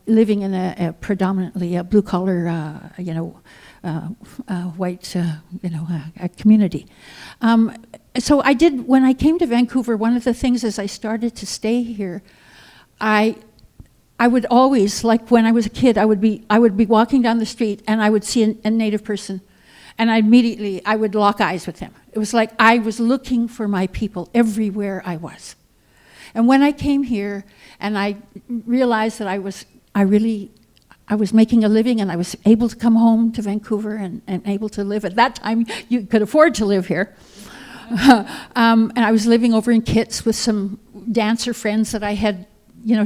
living in a predominantly blue-collar, white, community. So when I came to Vancouver, one of the things as I started to stay here, I would always, like when I was a kid, I would be walking down the street and I would see a Native person, and I would lock eyes with them. It was like I was looking for my people everywhere I was. And when I came here and I realized that I was making a living, and I was able to come home to Vancouver and able to live. At that time, you could afford to live here. And I was living over in Kitts with some dancer friends that I had,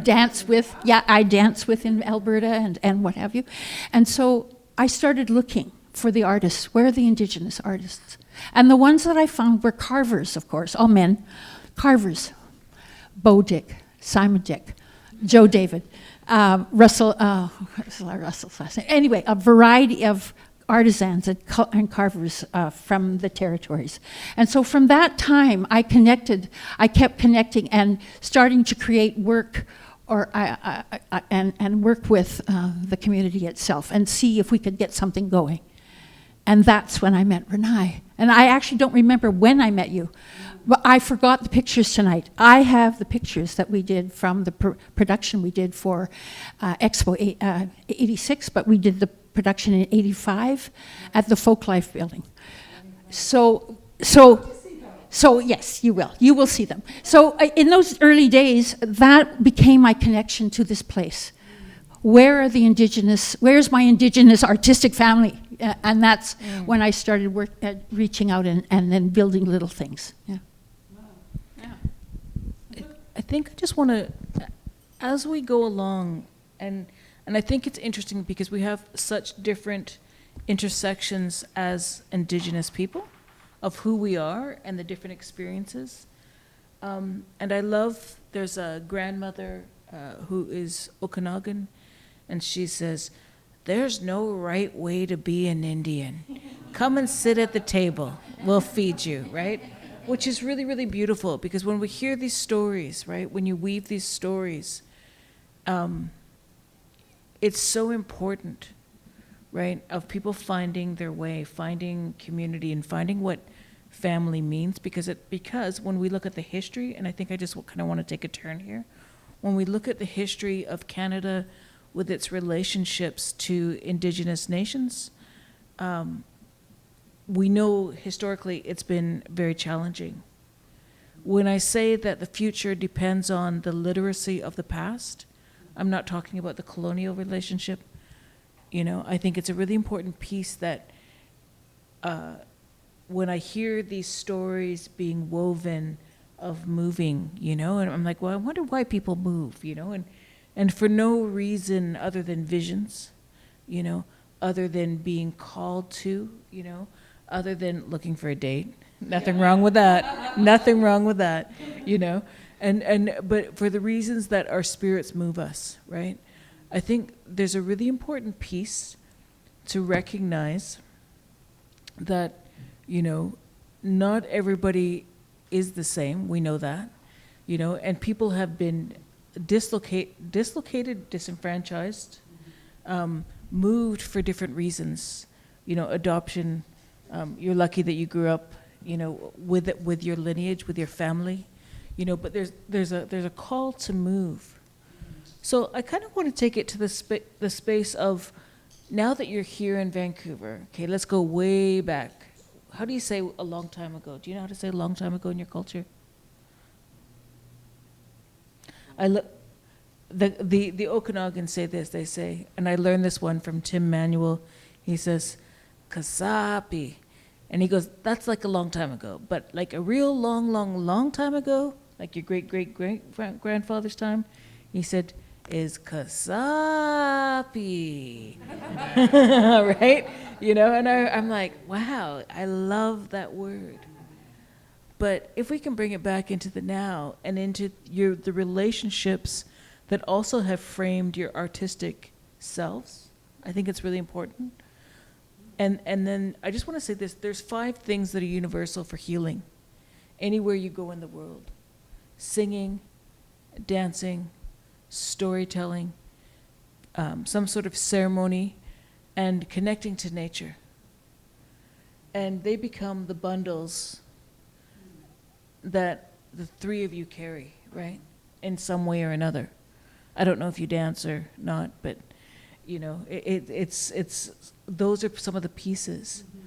danced with. Yeah, I danced with in Alberta and what have you. And so I started looking for the artists. Where are the Indigenous artists? And the ones that I found were carvers, of course, all men. Carvers. Bo Dick, Simon Dick, Joe David, Russell's last name. Anyway, a variety of artisans and carvers from the territories. And so from that time, I kept connecting and starting to create work and work with the community itself and see if we could get something going. And that's when I met Renae. And I actually don't remember when I met you, but I forgot the pictures tonight. I have the pictures that we did from the production we did for Expo 86, but we did the production in 85 at the Folklife building. So yes, you will. You will see them. So in those early days, that became my connection to this place. Where's my Indigenous artistic family? And that's when I started reaching out and then building little things. Yeah. I think I just want to, as we go along, and I think it's interesting because we have such different intersections as Indigenous people of who we are and the different experiences. And I love, there's a grandmother who is Okanagan, and she says, "There's no right way to be an Indian. Come and sit at the table. We'll feed you," right? Which is really, really beautiful, because when we hear these stories, right, when you weave these stories, it's so important, right, of people finding their way, finding community, and finding what family means, because when we look at the history, and I think I just kind of want to take a turn here, when we look at the history of Canada with its relationships to Indigenous nations, we know historically it's been very challenging. When I say that the future depends on the literacy of the past, I'm not talking about the colonial relationship. I think it's a really important piece that when I hear these stories being woven of moving, and I'm like, well, I wonder why people move, and for no reason other than visions, other than being called to, other than looking for a date. Nothing wrong with that. Nothing wrong with that, but for the reasons that our spirits move us, right? I think there's a really important piece to recognize that, not everybody is the same. We know that, and people have been dislocated, disenfranchised, moved for different reasons. Adoption, you're lucky that you grew up, with your lineage, with your family, but there's a call to move. So I kind of want to take it to the space of, now that you're here in Vancouver, okay, let's go way back. How do you say a long time ago? Do you know how to say a long time ago in your culture? The Okanagan say this, they say, and I learned this one from Tim Manuel. He says, Kasapi. And he goes, that's like a long time ago, but like a real long time ago, like your great-great-great-grandfather's time, he said, is Kasapi. Right? And I'm like, wow, I love that word. But if we can bring it back into the now and into the relationships that also have framed your artistic selves, I think it's really important. And then I just want to say this, there's 5 things that are universal for healing anywhere you go in the world: singing, dancing, storytelling, some sort of ceremony, and connecting to nature. And they become the bundles that the 3 of you carry, right? In some way or another. I don't know if you dance or not, but it's those are some of the pieces. Mm-hmm.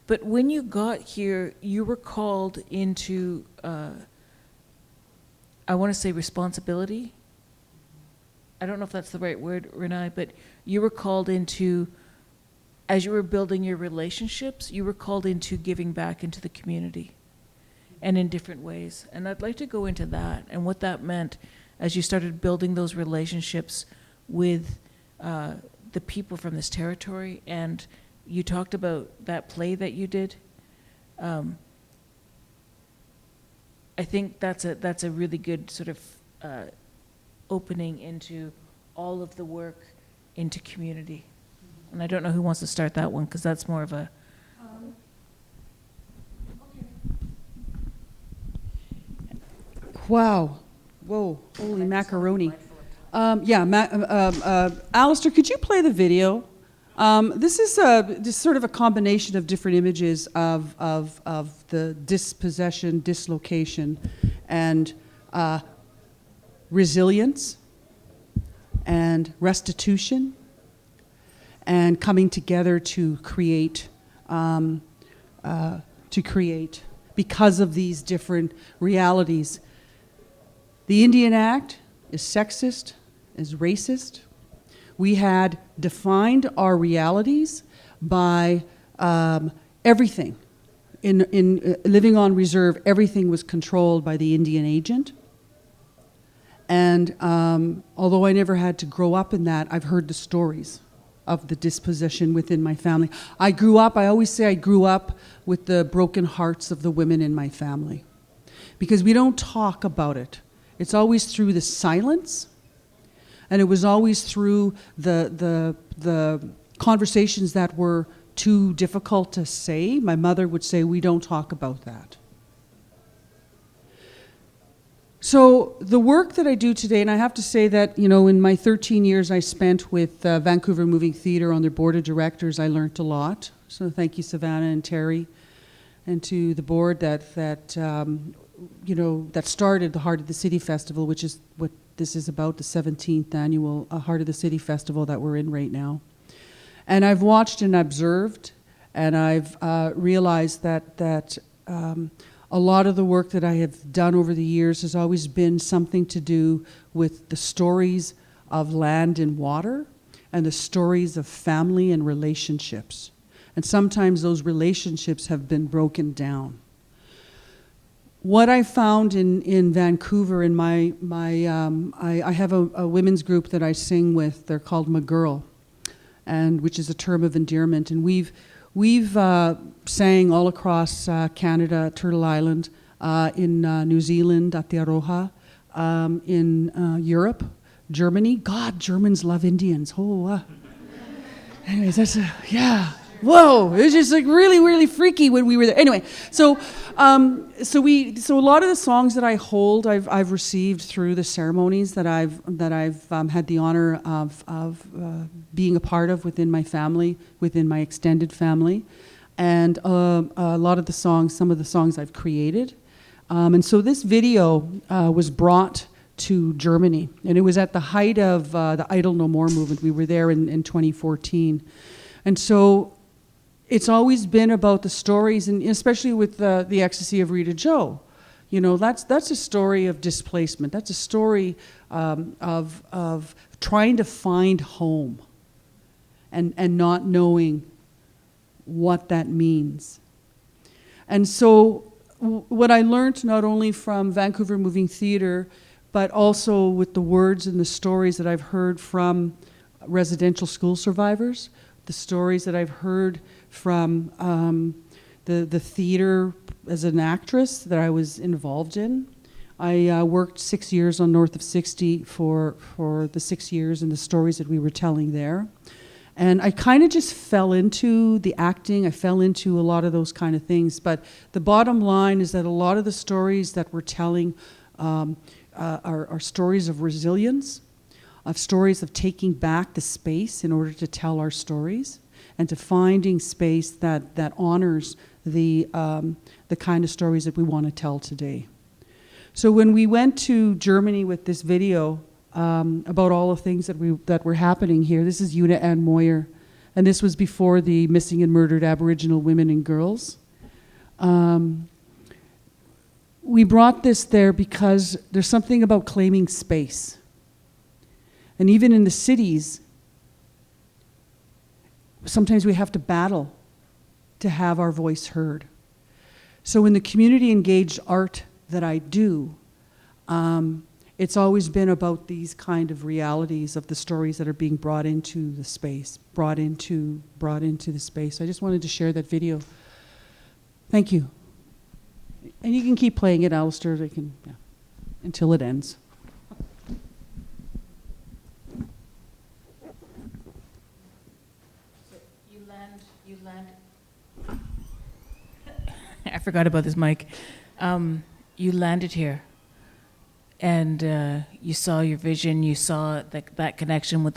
But when you got here, you were called into, I want to say responsibility. I don't know if that's the right word, Renae, but you were called into, as you were building your relationships, you were called into giving back into the community, and in different ways. And I'd like to go into that and what that meant as you started building those relationships with the people from this territory. And you talked about that play that you did. I think that's a really good sort of opening into all of the work into community. And I don't know who wants to start that one, because that's more of a... Wow. Whoa, holy macaroni. Alistair, could you play the video? This is just sort of a combination of different images of the dispossession, dislocation, and resilience, and restitution, and coming together to create, because of these different realities. The Indian Act is sexist, is racist. We had defined our realities by everything. In living on reserve, everything was controlled by the Indian agent. And although I never had to grow up in that, I've heard the stories of the dispossession within my family. I always say I grew up with the broken hearts of the women in my family, because we don't talk about it. It's always through the silence, and it was always through the conversations that were too difficult to say. My mother would say, we don't talk about that. So the work that I do today, and I have to say that, you know, in my 13 years I spent with Vancouver Moving Theatre on their board of directors, I learned a lot. So thank you, Savannah and Terry, and to the board that you know, that started the Heart of the City Festival, which is what this is about, the 17th annual Heart of the City Festival that we're in right now. And I've watched and observed, and I've realized that a lot of the work that I have done over the years has always been something to do with the stories of land and water and the stories of family and relationships. And sometimes those relationships have been broken down. What I found in Vancouver, in I have a women's group that I sing with. They're called My Girl, and which is a term of endearment. And we've sang all across Canada, Turtle Island, in New Zealand, Aotearoa, in Europe, Germany. God, Germans love Indians. Oh, anyways, yeah. Whoa, it was just like really, really freaky when we were there. Anyway, so a lot of the songs that I hold, I've received through the ceremonies that I've had the honor of being a part of within my family, within my extended family, and a lot of the songs, some of the songs I've created, and so this video was brought to Germany, and it was at the height of the Idle No More movement. We were there in 2014, and so. It's always been about the stories, and especially with the ecstasy of Rita Joe. You know, that's a story of displacement. That's a story of trying to find home and not knowing what that means. And so what I learned not only from Vancouver Moving Theatre, but also with the words and the stories that I've heard from residential school survivors, the stories that I've heard from the theater as an actress that I was involved in. I worked 6 years on North of 60 for the 6 years and the stories that we were telling there. And I kind of just fell into the acting. I fell into a lot of those kind of things. But the bottom line is that a lot of the stories that we're telling are stories of resilience, of stories of taking back the space in order to tell our stories, and to finding space that honors the kind of stories that we want to tell today. So when we went to Germany with this video about all the things that were happening here, this is Una Ann Moyer, and this was before the missing and murdered Aboriginal women and girls. We brought this there because there's something about claiming space. And even in the cities, sometimes we have to battle to have our voice heard. So in the community engaged art that I do, it's always been about these kind of realities of the stories that are being brought into the space, brought into the space. So I just wanted to share that video. Thank you. And you can keep playing it, Alistair, until it ends. You land. I forgot about this mic. You landed here, and you saw your vision. You saw that connection with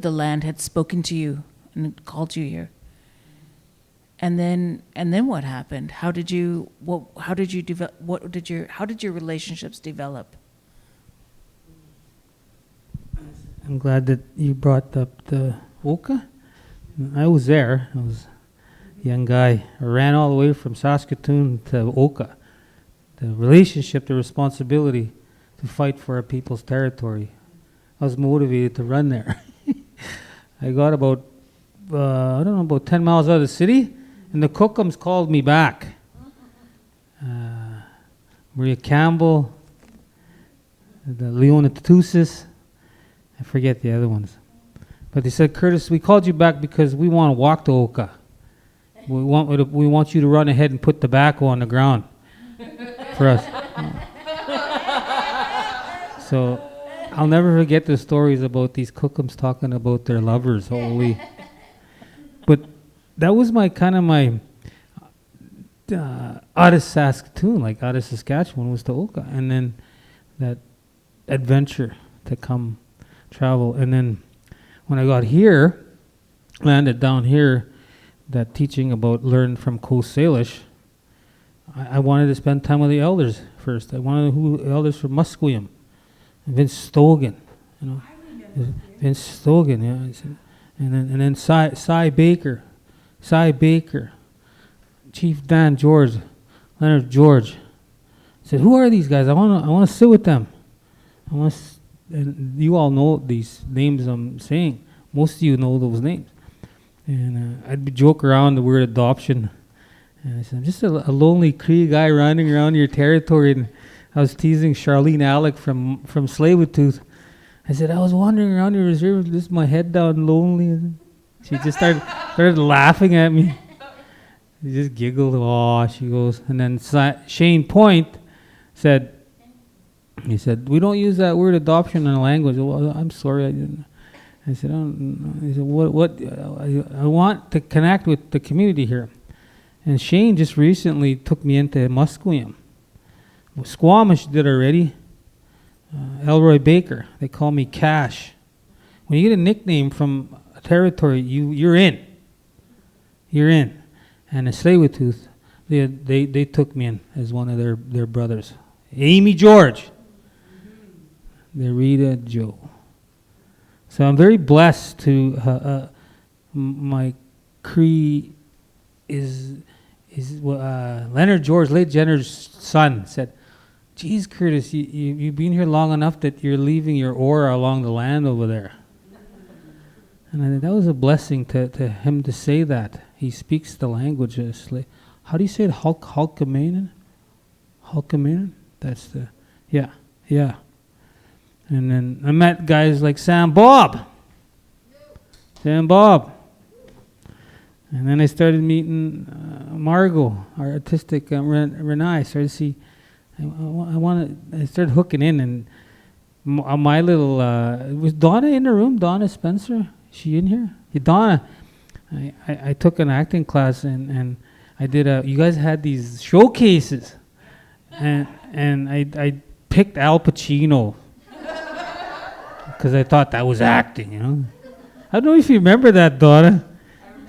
the land had spoken to you and called you here. And then what happened? How did your relationships develop? I'm glad that you brought up the Oka. I was there. I was a young guy. I ran all the way from Saskatoon to Oka. The relationship, the responsibility to fight for our people's territory. I was motivated to run there. I got about 10 miles out of the city, and the Cookums called me back. Maria Campbell, the Leona Tatusis, I forget the other ones. But they said, Curtis, we called you back because we want to walk to Oka. We want you to run ahead and put tobacco on the ground for us. So I'll never forget the stories about these Cookums talking about their lovers. Holy. But that was my out of Saskatoon, like out of Saskatchewan was to Oka. And then that adventure to come travel. And then when I got here, landed down here, that teaching about learn from Coast Salish, I wanted to spend time with the elders first. I wanted the elders from Musqueam, Vince Stogan, Vince Stogan, yeah. And then Cy Baker, Chief Dan George, Leonard George. I said, who are these guys? I want to sit with them. And you all know these names I'm saying. Most of you know those names. And I'd joke around the word adoption. And I said, I'm just a lonely Cree guy running around your territory. And I was teasing Charlene Alec from Tsleil-Waututh. I said, I was wandering around your reserve, just my head down, lonely. And she just started laughing at me. She just giggled. Oh, she goes. And then Shane Point said, he said, we don't use that word adoption in a language. Well, I'm sorry, I didn't. I said, he said, what? I want to connect with the community here. And Shane just recently took me into Musqueam. Squamish did already. Elroy Baker, they call me Cash. When you get a nickname from a territory, you're in. You're in. And the Tsleil-Waututh, they took me in as one of their brothers. Amy George. Rita Joe. So I'm very blessed to my Cree is Leonard George, late Jenner's son, said, geez, Curtis, you've been here long enough that you're leaving your aura along the land over there. And that was a blessing to him to say that. He speaks the language. How do you say it? Hulkamanen? Hulkamanen? That's the, yeah. And then I met guys like Sam Bob. And then I started meeting Margo, our artistic Renae. I started to see, I started hooking in, and my little, was Donna in the room? Donna Spencer? Is she in here? Yeah, Donna. I took an acting class, and I did you guys had these showcases, and I picked Al Pacino because I thought that was acting, I don't know if you remember that, Donna.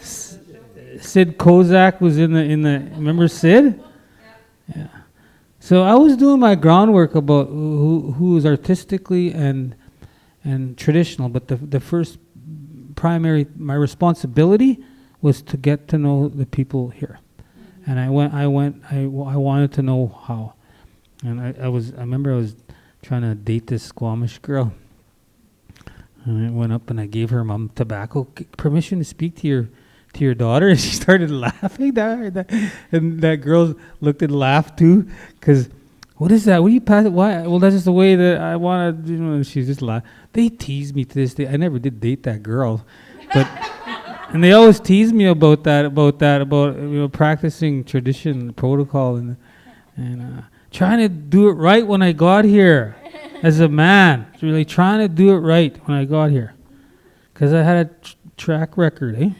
Sid Kozak was in the remember Sid? Yeah. So I was doing my groundwork about who is artistically and traditional, but the first primary, my responsibility was to get to know the people here. And I wanted to know how. And I remember I was trying to date this Squamish girl. And I went up and I gave her mom tobacco, permission to speak to your daughter, and she started laughing. And that girl looked and laughed too, because what is that? What do you pass? Why? Well, that's just the way that I want to. And she just laughed. They tease me to this day. I never did date that girl, but and they always tease me about practicing tradition, protocol, and trying to do it right when I got here, as a man, really trying to do it right when I got here, because I had a track record,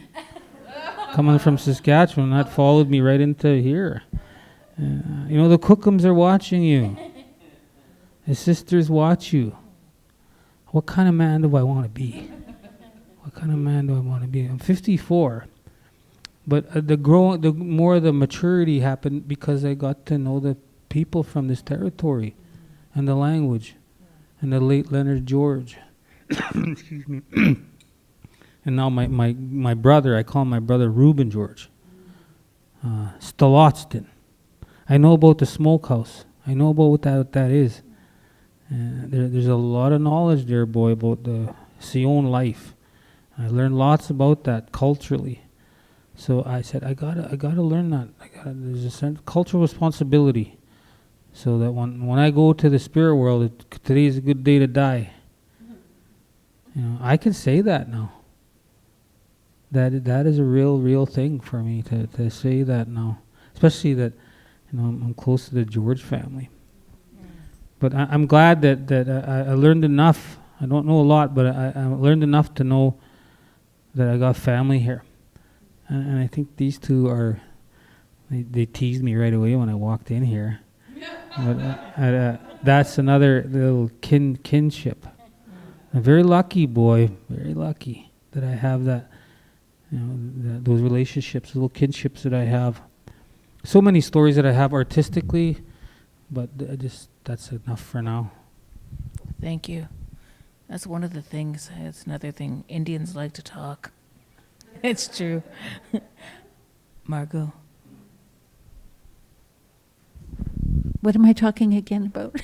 coming from Saskatchewan, that followed me right into here. The Cookums are watching you. The sisters watch you. What kind of man do I want to be? I'm 54, but the more the maturity happened because I got to know the people from this territory, and the language, and the late Leonard George. Excuse me. And now my brother, I call my brother Reuben George. Stalotston. I know about the smokehouse. I know about what that is. There's a lot of knowledge there, boy, about the Sion life. I learned lots about that culturally. So I said, I gotta learn that. There's a sense of cultural responsibility, so that when I go to the spirit world, today is a good day to die. I can say that now. That is a real thing for me to say that now, especially that I'm close to the George family. But I'm glad that I learned enough. I don't know a lot, but I learned enough to know that I got family here. And I think these two they teased me right away when I walked in here. But that's another little kinship. I'm very lucky, boy, very lucky that I have that, those relationships, little kinships that I have. So many stories that I have artistically, but that's enough for now. Thank you. That's one of the things. It's another thing. Indians like to talk. It's true. Margo. What am I talking again about?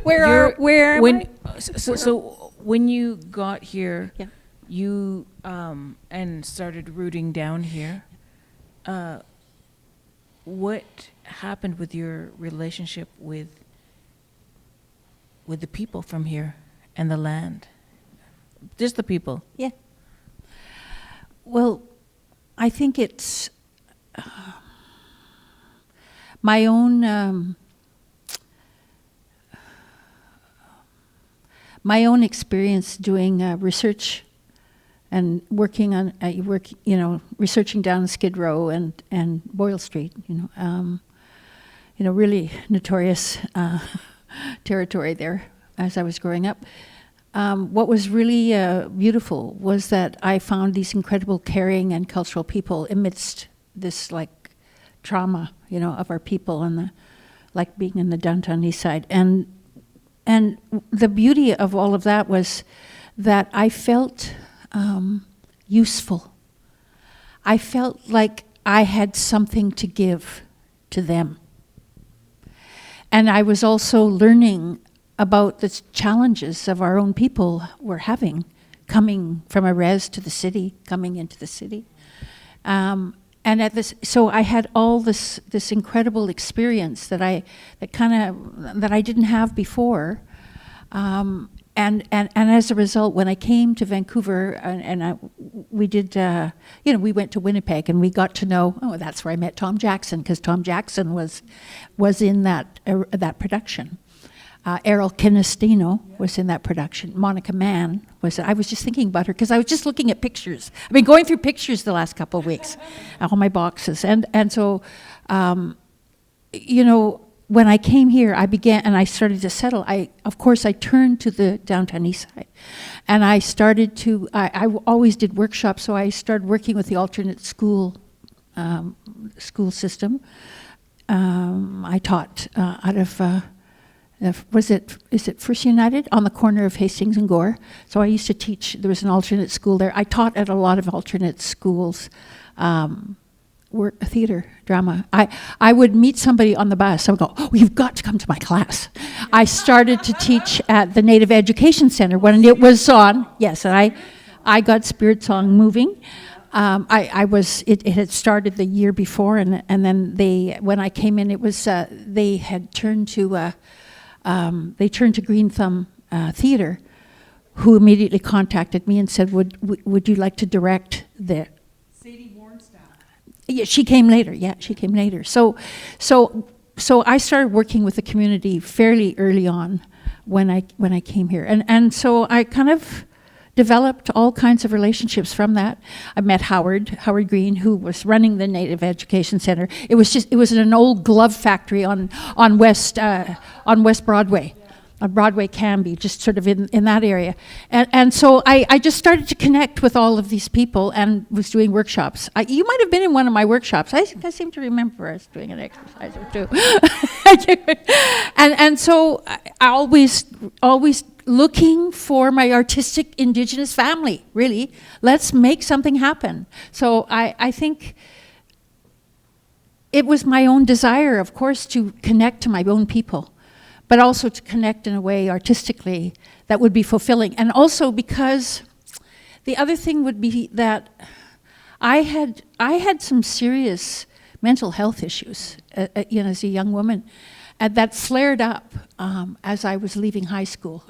Where am I? So when you got here, Yeah. you and started rooting down here. What happened with your relationship with the people from here and the land? Just the people. Yeah. Well, I think it's my own experience doing research and working on researching down Skid Row and Boyle Street. Really notorious territory there as I was growing up. What was really beautiful was that I found these incredible caring and cultural people amidst this trauma, of our people and being in the downtown east side. And the beauty of all of that was that I felt useful. I felt like I had something to give to them. And I was also learning about the challenges of our own people were having, coming from a res to the city, coming into the city. So I had all this incredible experience that I didn't have before. And as a result, when I came to Vancouver, we went to Winnipeg, and we got to know. That's where I met Tom Jackson, because Tom Jackson was in that production. Errol Kinestino was in that production. Monica Mann was. I was just thinking about her because I was just looking at pictures. I've been going through pictures the last couple of weeks, all my boxes, and so, when I came here, I started to settle. I turned to the downtown east side, and I started to. I always did workshops, so I started working with the alternate school system. I taught out of. Is it First United on the corner of Hastings and Gore? So I used to teach. There was an alternate school there. I taught at a lot of alternate schools. Theater, drama. I would meet somebody on the bus. I would go, you've got to come to my class. I started to teach at the Native Education Center when it was on. Yes, and I got Spirit Song moving. It had started the year before, and then when I came in, it was they had turned to Green Thumb Theater, who immediately contacted me and said, would you like to direct the. Yeah, she came later. So I started working with the community fairly early on when I came here, and so I kind of developed all kinds of relationships from that. I met Howard Green, who was running the Native Education Center. It was in an old glove factory on West Broadway. On Broadway Canby, just sort of in that area. And so I just started to connect with all of these people and was doing workshops. You might have been in one of my workshops. I seem to remember us doing an exercise or two. and so I always looking for my artistic Indigenous family, really. Let's make something happen. So I think it was my own desire, of course, to connect to my own people, but also to connect in a way artistically that would be fulfilling. And also because the other thing would be that I had some serious mental health issues, as a young woman, that flared up as I was leaving high school,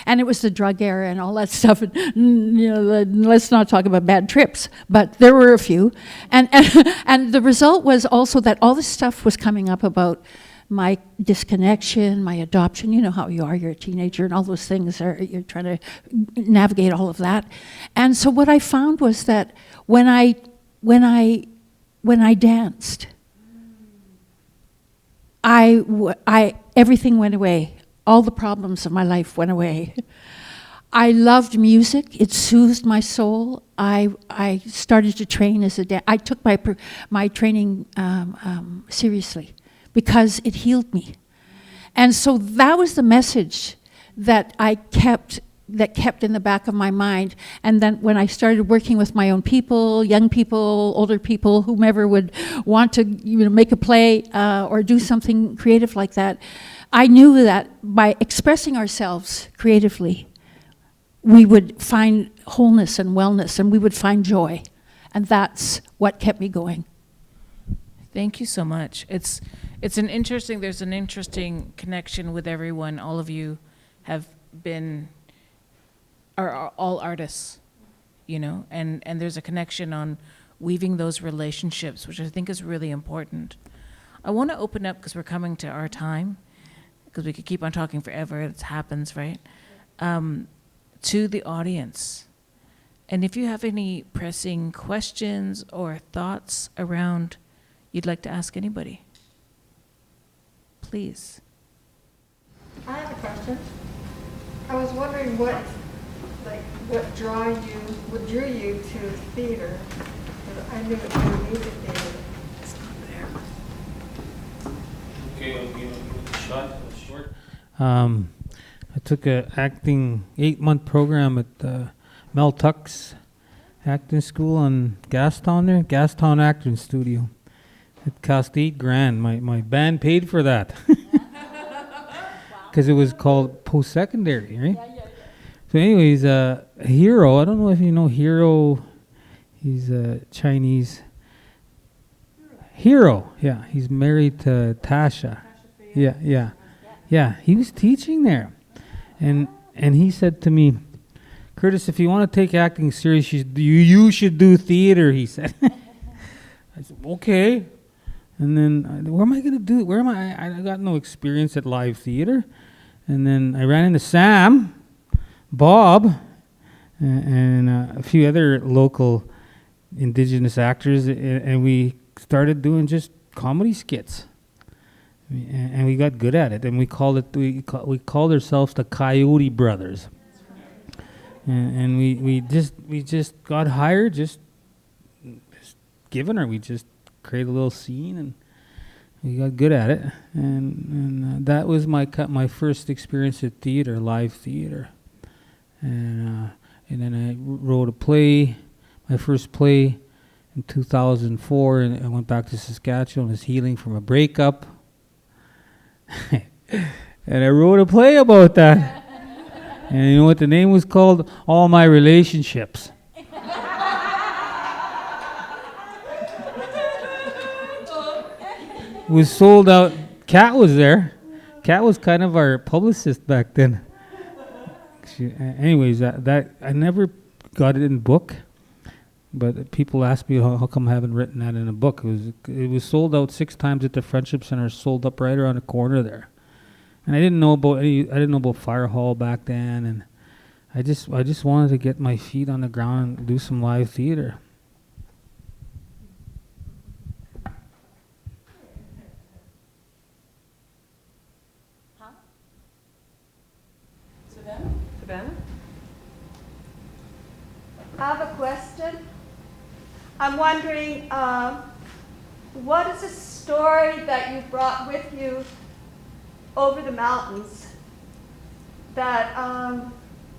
and it was the drug era and all that stuff. And, let's not talk about bad trips, but there were a few, and the result was also that all this stuff was coming up about my disconnection, my adoption. You know how you are, you're a teenager, and all those things you're trying to navigate all of that. And so what I found was that when I danced, everything went away. All the problems of my life went away. I loved music. It soothed my soul. I started to train as a I took my training seriously because it healed me. And so that was the message that I kept in the back of my mind. And then when I started working with my own people, young people, older people, whomever would want to make a play or do something creative like that, I knew that by expressing ourselves creatively, we would find wholeness and wellness, and we would find joy. And that's what kept me going. Thank you so much. There's an interesting connection with everyone. All of you are all artists, and there's a connection on weaving those relationships, which I think is really important. I want to open up, because we're coming to our time, because we could keep on talking forever. It happens, right? To the audience. And if you have any pressing questions or thoughts around you'd like to ask anybody, please. I have a question. I was wondering what drew you to theater? I knew it was music theater. Okay, I'll give it a shot. Short. I took an acting 8-month program at Mel Tuck's acting school on Gastown there, Gastown Acting Studio. It cost $8,000. My band paid for that. Because it was called post-secondary, right? Yeah. So anyways, Hero, I don't know if you know Hero. He's a Chinese. Hero, yeah. He's married to Tasha. Yeah, he was teaching there. And he said to me, Curtis, if you want to take acting serious, you should do theater, he said. I said, okay. And then, where am I going to do it? Where am I? I got no experience at live theater. And then I ran into Sam, Bob, and a few other local Indigenous actors, and we started doing just comedy skits. And we got good at it, and we called ourselves the Coyote Brothers. And we just got hired, just given her. We just created a little scene, and we got good at it. And that was my first experience at theater, live theater. And then I wrote a play, my first play, in 2004, and I went back to Saskatchewan. I was healing from a breakup. And I wrote a play about that. And you know what the name was called? All My Relationships. It was sold out. Kat was there. Kat was kind of our publicist back then. Anyways, that I never got it in book. But people asked me how come I haven't written that in a book. It was sold out 6 times at the Friendship Center, sold up right around the corner there. And I didn't know about Firehall back then, and I just wanted to get my feet on the ground and do some live theater. Savannah? I have a question. I'm wondering, what is a story that you brought with you over the mountains that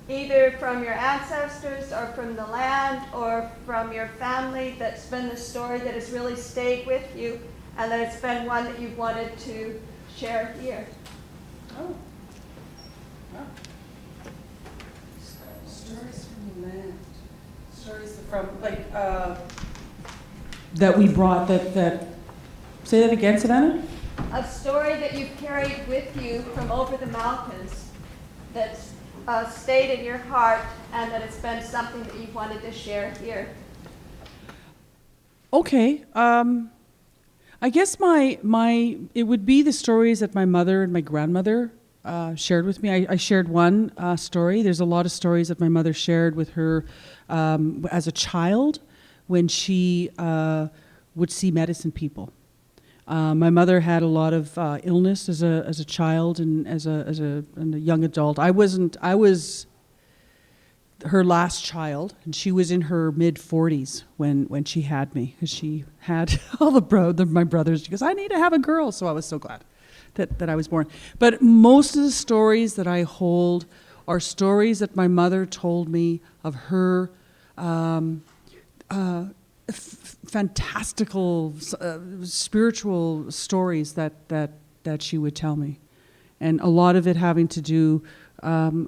either from your ancestors or from the land or from your family that's been the story that has really stayed with you and that it's been one that you've wanted to share here? Oh. Wow. Stories from the land. Stories from, that we brought, that say that again, Savannah? A story that you've carried with you from over the mountains that's stayed in your heart and that it's been something that you've wanted to share here. Okay. I guess it would be the stories that my mother and my grandmother shared with me. I shared one story. There's a lot of stories that my mother shared with her as a child when she would see medicine people. My mother had a lot of illness as a child and as a young adult. I was her last child, and she was in her mid-40s when she had me, because she had all my brothers. She goes, I need to have a girl. So I was so glad that I was born. But most of the stories that I hold are stories that my mother told me of her fantastical spiritual stories that she would tell me, and a lot of it having to do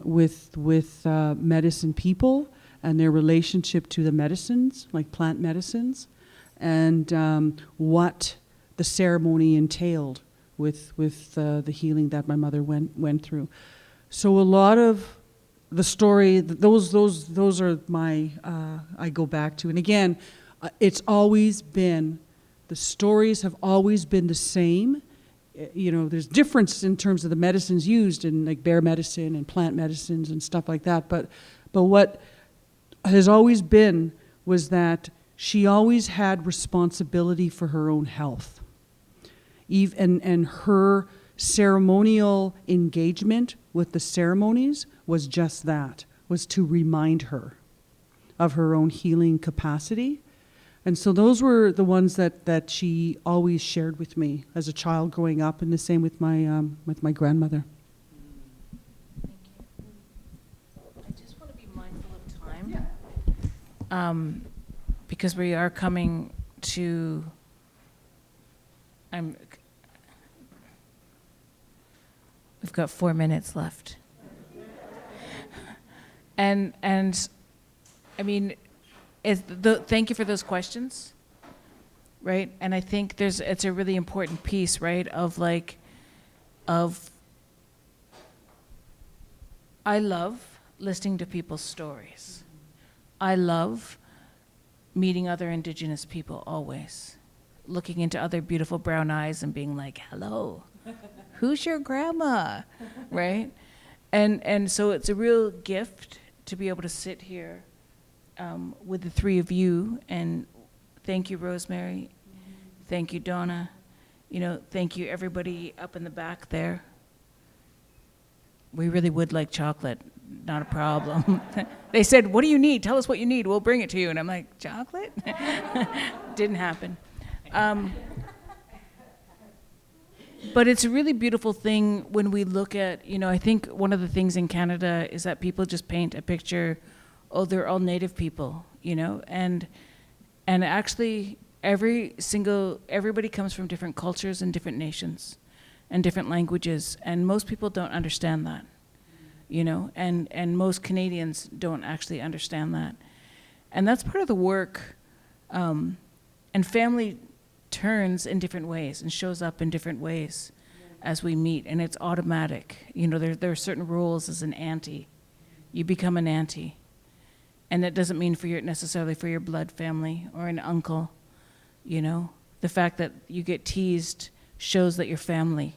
with medicine people and their relationship to the medicines, like plant medicines, and what the ceremony entailed with the healing that my mother went through. So a lot of the story, those are my I go back to, and again, it's always been, the stories have always been the same. You know, there's difference in terms of the medicines used in like bear medicine and plant medicines and stuff like that. But what has always been was that she always had responsibility for her own health. And her ceremonial engagement with the ceremonies was just that, was to remind her of her own healing capacity. And so those were the ones that she always shared with me as a child growing up, and the same with my grandmother. Thank you. I just want to be mindful of time. Because we are coming to, we've got 4 minutes left. And I mean, thank you for those questions, right? And I think it's a really important piece, right? I love listening to people's stories. I love meeting other Indigenous people always, looking into other beautiful brown eyes and being like, hello, who's your grandma, right? And so it's a real gift to be able to sit here with the three of you, and thank you, Rosemary. Thank you, Donna. Thank you, everybody up in the back there. We really would like chocolate, not a problem. They said, what do you need? Tell us what you need, we'll bring it to you. And I'm like, chocolate? Didn't happen. But it's a really beautiful thing when we look at, I think one of the things in Canada is that people just paint a picture, oh, they're all Native people, and actually everybody comes from different cultures and different nations and different languages, and most people don't understand that, and most Canadians don't actually understand that. And that's part of the work, and family turns in different ways and shows up in different ways as we meet, and it's automatic. There are certain rules as an auntie. You become an auntie. And that doesn't mean necessarily for your blood family or an uncle, The fact that you get teased shows that you're family,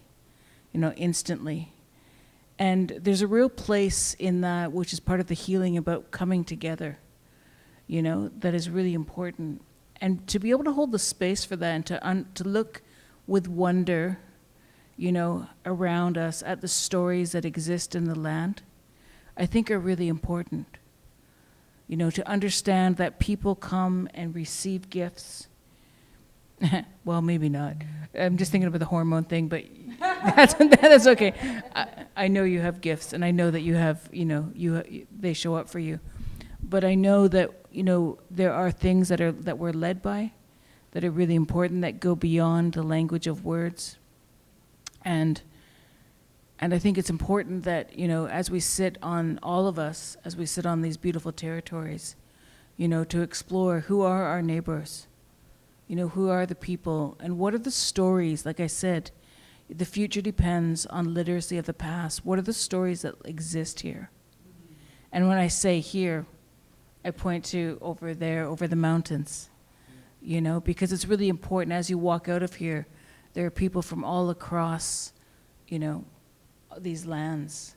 instantly. And there's a real place in that, which is part of the healing about coming together, that is really important. And to be able to hold the space for that, and to look with wonder, around us at the stories that exist in the land, I think are really important. To understand that people come and receive gifts. Well, maybe not. I'm just thinking about the hormone thing, but that's okay. I know you have gifts, and I know that you have, they show up for you. But I know that, there are things that we're led by that are really important, that go beyond the language of words. And I think it's important that, as we sit on, all of us, as we sit on these beautiful territories, to explore who are our neighbors, who are the people, and what are the stories. Like I said, the future depends on literacy of the past. What are the stories that exist here? And when I say here, I point to over there, over the mountains, because it's really important. As you walk out of here, there are people from all across, these lands,